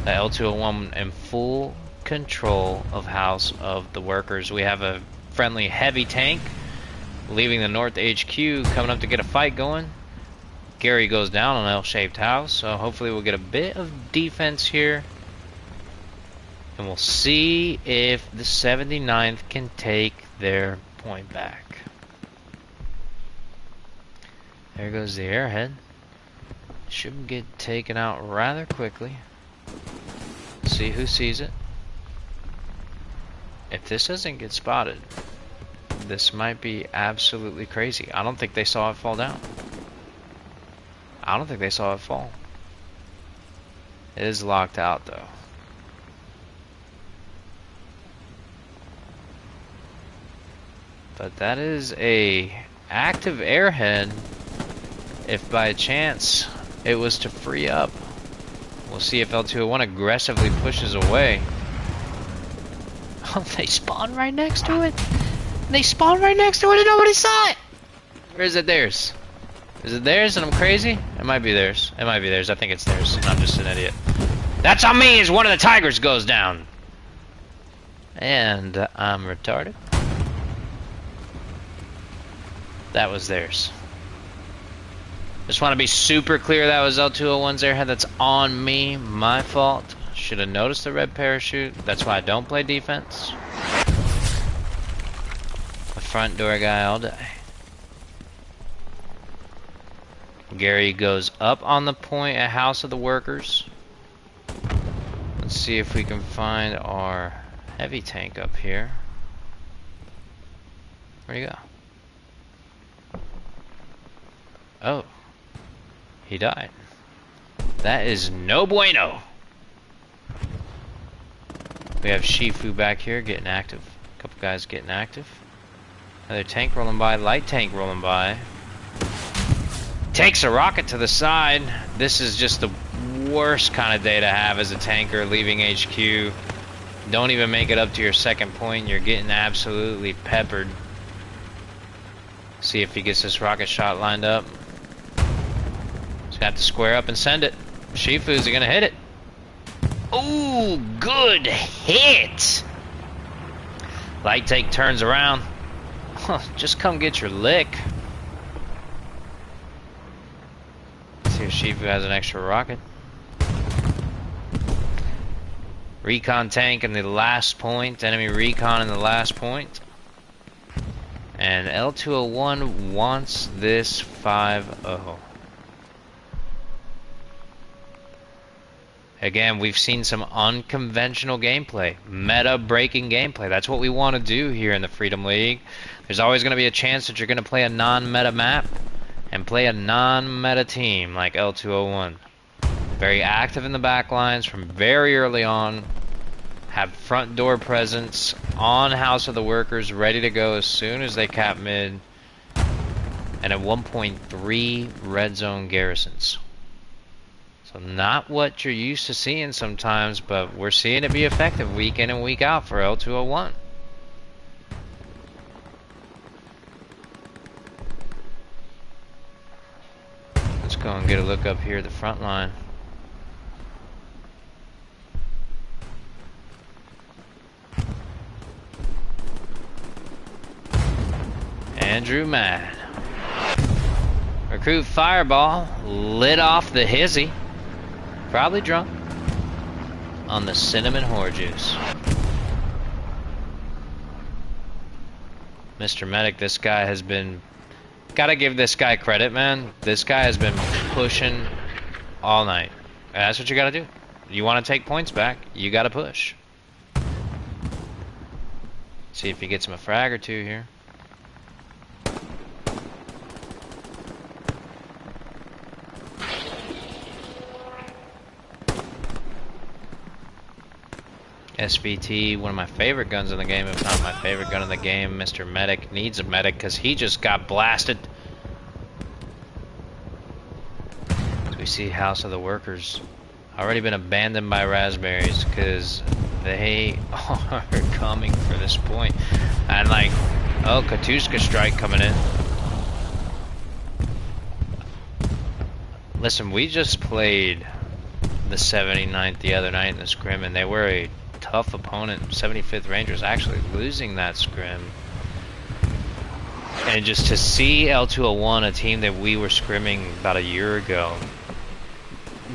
The L201 in full control of House of the Workers. We have a friendly heavy tank leaving the North HQ, coming up to get a fight going. Gary goes down on L-shaped house, so hopefully we'll get a bit of defense here. And we'll see if the 79th can take their point back. There goes the airhead. Should get taken out rather quickly. See who sees it. If this doesn't get spotted, this might be absolutely crazy. I don't think they saw it fall down. I don't think they saw it fall. It is locked out though. But that is a active airhead. If by chance it was to free up, we'll see if L201 aggressively pushes away. Oh, they spawn right next to it. They spawn right next to it and nobody saw it. Or is it theirs? Is it theirs and I'm crazy? It might be theirs. It might be theirs. I think it's theirs. And I'm just an idiot. That's on me as one of the Tigers goes down. And I'm retarded. That was theirs. Just want to be super clear that was L201's airhead. That's on me. My fault. Should have noticed the red parachute. That's why I don't play defense. A front door guy all day. Gary goes up on the point at House of the Workers. Let's see if we can find our heavy tank up here. Where'd he go? Oh. He died. That is no bueno. We have Shifu back here getting active. A couple guys getting active. Another tank rolling by. Light tank rolling by. Takes a rocket to the side. This is just the worst kind of day to have as a tanker leaving HQ. Don't even make it up to your second point. You're getting absolutely peppered. See if he gets this rocket shot lined up. He's got to square up and send it. Shifu's gonna hit it. Ooh, good hit. Light tank turns around. Just come get your lick. See if Shifu has an extra rocket. Recon tank in the last point. Enemy recon in the last point. And L201 wants this 5-0. Again, we've seen some unconventional gameplay. Meta-breaking gameplay. That's what we want to do here in the Freedom League. There's always going to be a chance that you're going to play a non-meta map and play a non-meta team like L201. Very active in the back lines from very early on. Have front door presence on House of the Workers ready to go as soon as they cap mid. And at 1.3 red zone garrisons. So not what you're used to seeing sometimes, but we're seeing it be effective week in and week out for L201. Let's go and get a look up here at the front line. Andrew Mad. Recruit Fireball lit off the hizzy. Probably drunk on the cinnamon whore juice. Mr. Medic, this guy has been... Gotta give this guy credit, man. This guy has been pushing all night. And that's what you gotta do. You want to take points back, you gotta push. See if he gets him a frag or two here. SBT, one of my favorite guns in the game, if not my favorite gun in the game. Mr. Medic needs a medic because he just got blasted. As we see House of the Workers already been abandoned by Raspberries because they are coming for this point. And like, oh, Katuska strike coming in. Listen, we just played the 79th the other night in the scrim, and they were a tough opponent. 75th Rangers actually losing that scrim. And just to see L201, a team that we were scrimming about a year ago,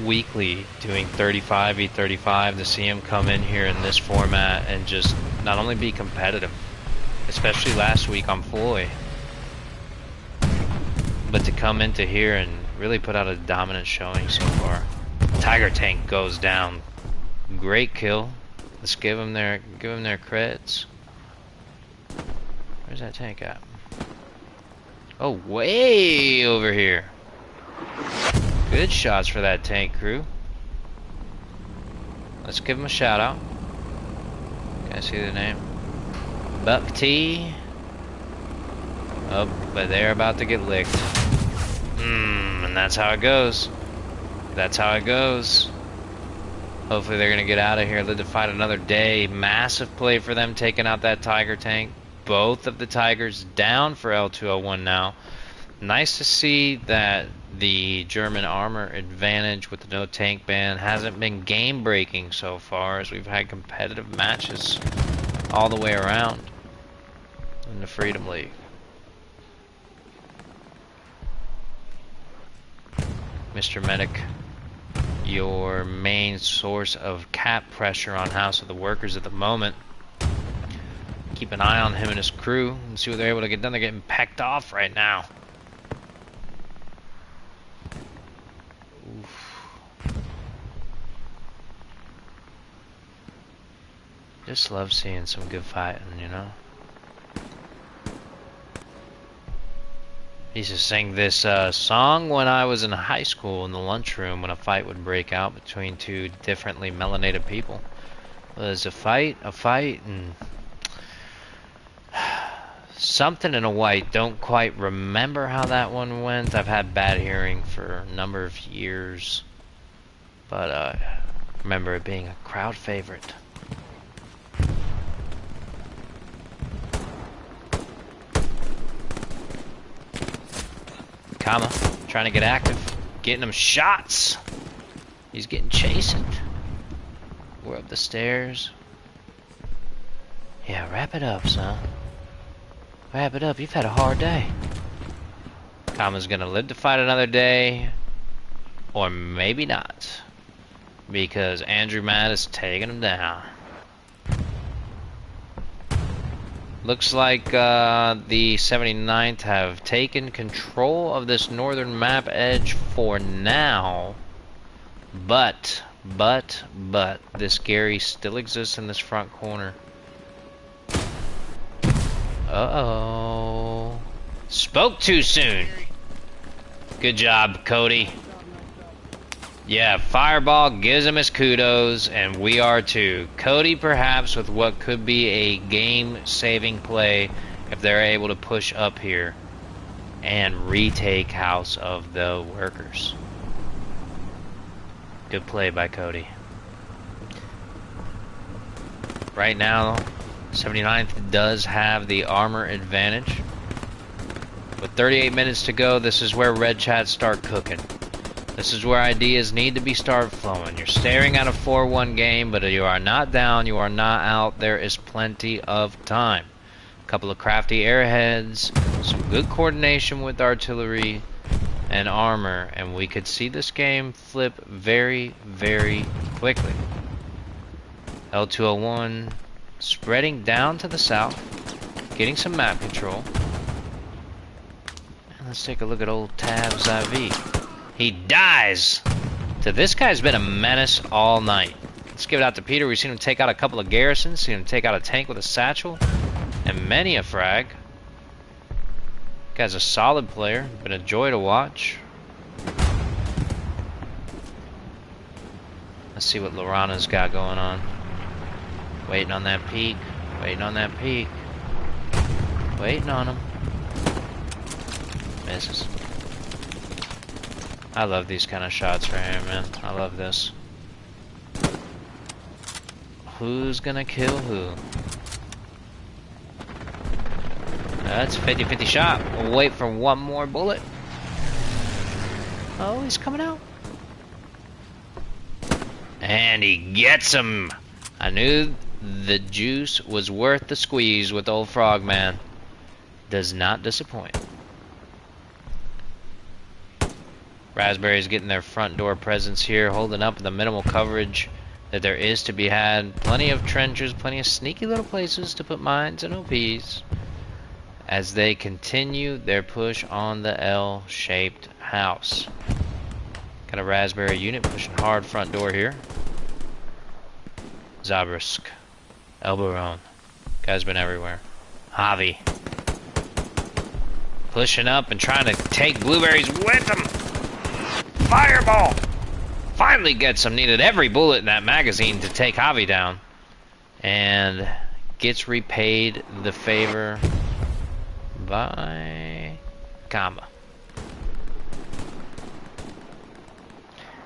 weekly doing 35v35, to see him come in here in this format and just not only be competitive, especially last week on Floyd, but to come into here and really put out a dominant showing so far. Tiger tank goes down. Great kill. Let's give them their creds. Where's that tank at? Oh, way over here. Good shots for that tank crew. Let's give him a shout out. Can I see the name? Buck T. Oh, but they're about to get licked. And that's how it goes. That's how it goes. Hopefully they're going to get out of here, live to fight another day. Massive play for them, taking out that Tiger tank. Both of the Tigers down for L201 now. Nice to see that the German armor advantage with the no tank ban hasn't been game breaking so far, as we've had competitive matches all the way around in the Freedom League. Mr. Medic, your main source of cap pressure on House of the Workers at the moment. Keep an eye on him and his crew and see what they're able to get done. They're getting pecked off right now. Oof. Just love seeing some good fighting, you know. I used to sing this song when I was in high school in the lunchroom when a fight would break out between two differently melanated people. It was a fight, and something in a white. Don't quite remember how that one went. I've had bad hearing for a number of years, but I remember it being a crowd favorite. Kama, trying to get active, getting him shots. He's getting chastened. We're up the stairs. Yeah, wrap it up, son. Wrap it up. You've had a hard day. Kama's gonna live to fight another day, or maybe not, because Andrew Matt is taking him down. Looks like the 79th have taken control of this northern map edge for now, but this Gary still exists in this front corner. Uh-oh. Spoke too soon. Good job, Cody. Yeah, Fireball gives him his kudos, and we are too. Cody perhaps with what could be a game-saving play if they're able to push up here and retake House of the Workers. Good play by Cody. Right now, 79th does have the armor advantage. With 38 minutes to go, this is where Red Chats start cooking. This is where ideas need to be start flowing. You're staring at a 4-1 game, but you are not down, you are not out. There is plenty of time. A couple of crafty airheads, some good coordination with artillery and armor, and we could see this game flip very, very quickly. L201 spreading down to the south, getting some map control. And let's take a look at old Tabs IV. He dies! So this guy's been a menace all night. Let's give it out to Peter. We've seen him take out a couple of garrisons, seen him take out a tank with a satchel, and many a frag. Guy's a solid player, been a joy to watch. Let's see what Lorana's got going on. Waiting on that peak, waiting on that peak. Waiting on him. Misses. I love these kind of shots right here, man. I love this. Who's gonna kill who? That's a 50-50 shot. We'll wait for one more bullet. Oh, he's coming out. And he gets him. I knew the juice was worth the squeeze with old Frogman. Does not disappoint. Raspberry's getting their front door presence here, holding up the minimal coverage that there is to be had. Plenty of trenches, plenty of sneaky little places to put mines and OPs as they continue their push on the L-shaped house. Got a Raspberry unit pushing hard front door here. Zabrisk, Elberon, guy's been everywhere. Javi pushing up and trying to take blueberries with him. Fireball! finally gets him. Needed every bullet in that magazine to take Javi down. And gets repaid the favor by Kamba.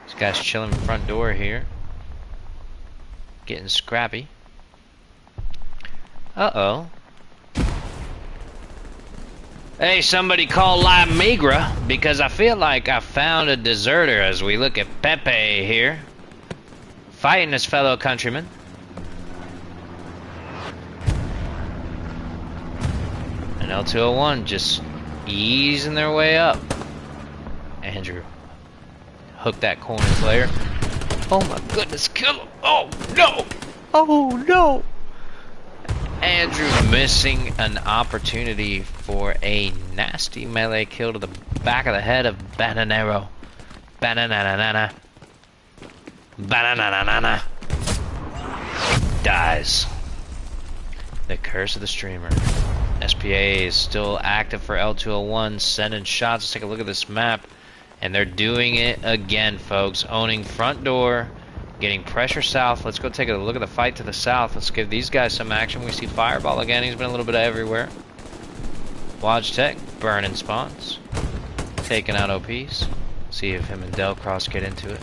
This guy's chilling front door here. Getting scrappy. Uh-oh. Hey, somebody call La Migra, because I feel like I found a deserter as we look at Pepe here. Fighting his fellow countrymen. And L201 just easing their way up. Andrew. Hook that corner player. Oh my goodness, kill him. Oh no. Oh no. Andrew missing an opportunity for a nasty melee kill to the back of the head of Bananero. Bananana. Bananana. Dies. The curse of the streamer. SPA is still active for L201, sending shots. Let's take a look at this map. And they're doing it again, folks. Owning front door. Getting pressure south. Let's go take a look at the fight to the south. Let's give these guys some action. We see Fireball again. He's been a little bit everywhere. Logitech burning spawns. Taking out OPs. See if him and Delcross get into it.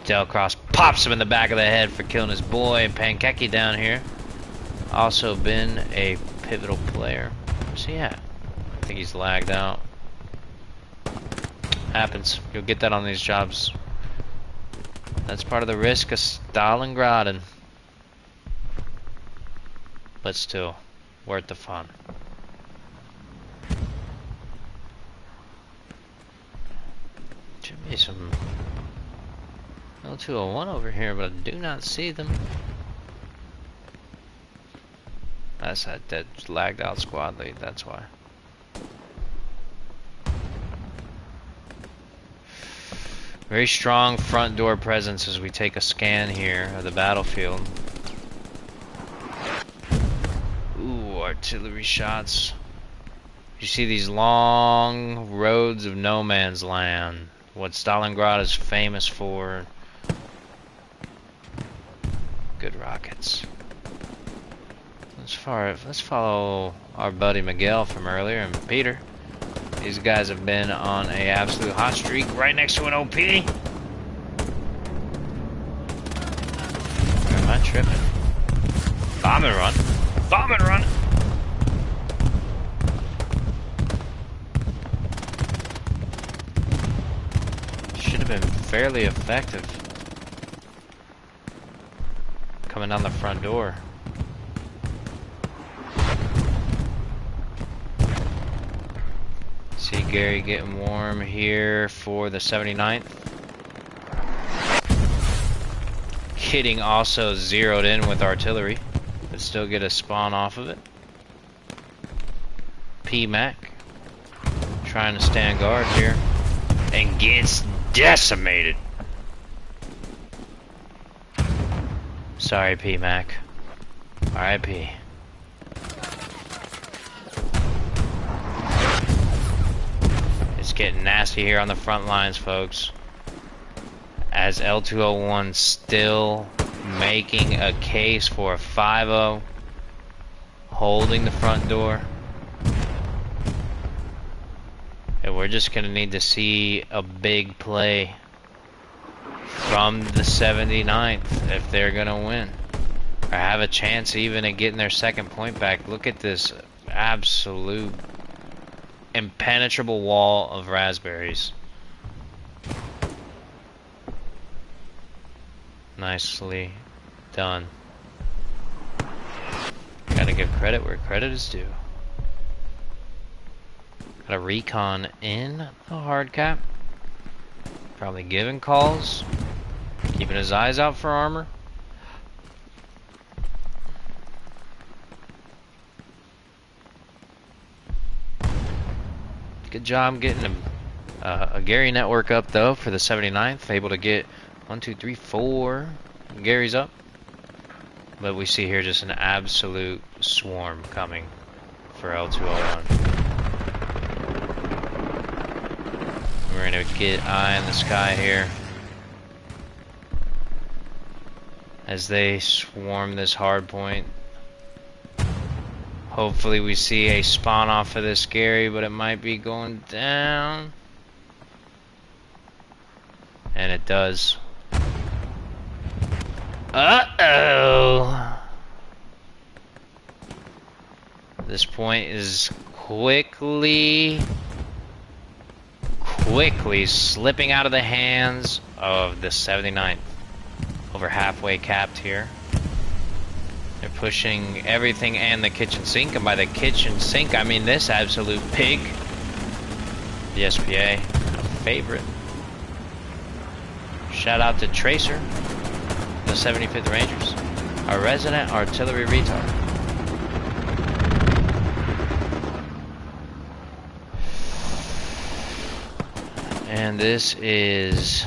Delcross pops him in the back of the head for killing his boy. Pankeki down here. Also been a pivotal player. Where's he at? I think he's lagged out. Happens. You'll get that on these jobs. That's part of the risk of Stalingrad, but still worth the fun. Should be some L201 over here, but I do not see them. That's that dead lagged out squad lead, that's why. Very strong front door presence as we take a scan here of the battlefield. Ooh, artillery shots. You see these long roads of no man's land. What Stalingrad is famous for. Good rockets. Let's follow our buddy Miguel from earlier and Peter. These guys have been on a absolute hot streak right next to an OP. Or am I tripping? Bomb and run. Bomb and run. Should have been fairly effective. Coming down the front door. See Gary getting warm here for the 79th. Hitting also zeroed in with artillery, but still get a spawn off of it. P-Mac trying to stand guard here and gets decimated. Sorry, P-Mac. R.I.P. It's getting nasty here on the front lines, folks. As L201 still making a case for a 5-0. Holding the front door. And we're just going to need to see a big play from the 79th if they're going to win. Or have a chance even at getting their second point back. Look at this absolute impenetrable wall of raspberries. Nicely done. Gotta give credit where credit is due. Got a recon in the hard cap. Probably giving calls. Keeping his eyes out for armor. Good job getting a Gary network up though for the 79th. Able to get 1, 2, 3, 4 Garys up. But we see here just an absolute swarm coming for L201. We're Trying to get eye in the sky here as they swarm this hard point. Hopefully we see a spawn off of this Gary, but it might be going down. And it does. Uh-oh! This point is quickly slipping out of the hands of the 79th. Over halfway capped here. They're pushing everything and the kitchen sink, and by the kitchen sink I mean this absolute pig. The SPA, a favorite. Shout out to Tracer, the 75th Rangers, a resident artillery retard. And this is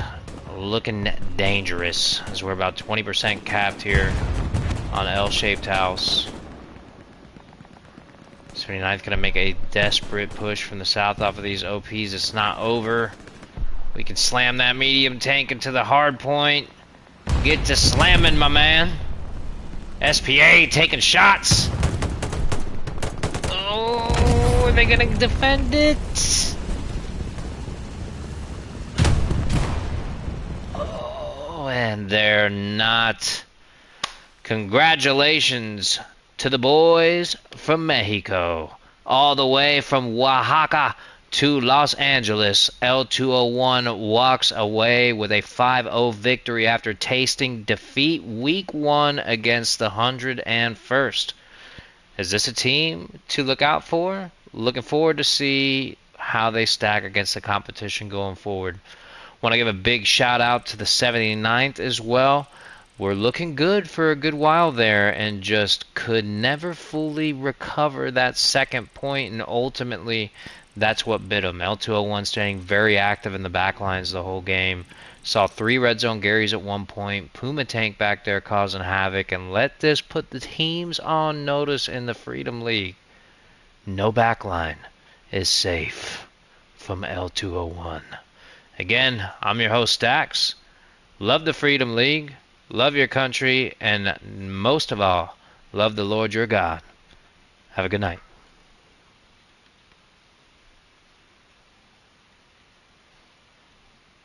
looking dangerous as we're about 20% capped here on L-shaped house. 79th gonna make a desperate push from the south off of these OPs. It's not over. We can slam that medium tank into the hard point. Get to slamming, my man. SPA taking shots. Oh, are they gonna defend it? Oh, and they're not. Congratulations to the boys from Mexico. All the way from Oaxaca to Los Angeles. L201 walks away with a 5-0 victory after tasting defeat week 1 against the 101st. Is this a team to look out for? Looking forward to see how they stack against the competition going forward. Want to give a big shout out to the 79th as well. We're looking good for a good while there and just could never fully recover that second point, and ultimately that's what bit them. L201 staying very active in the back lines the whole game. Saw 3 red zone Garys at one point. Puma tank back there causing havoc, and let this put the teams on notice in the Freedom League. No backline is safe from L201. Again, I'm your host Stax. Love the Freedom League. Love your country, and most of all, love the Lord your God. Have a good night.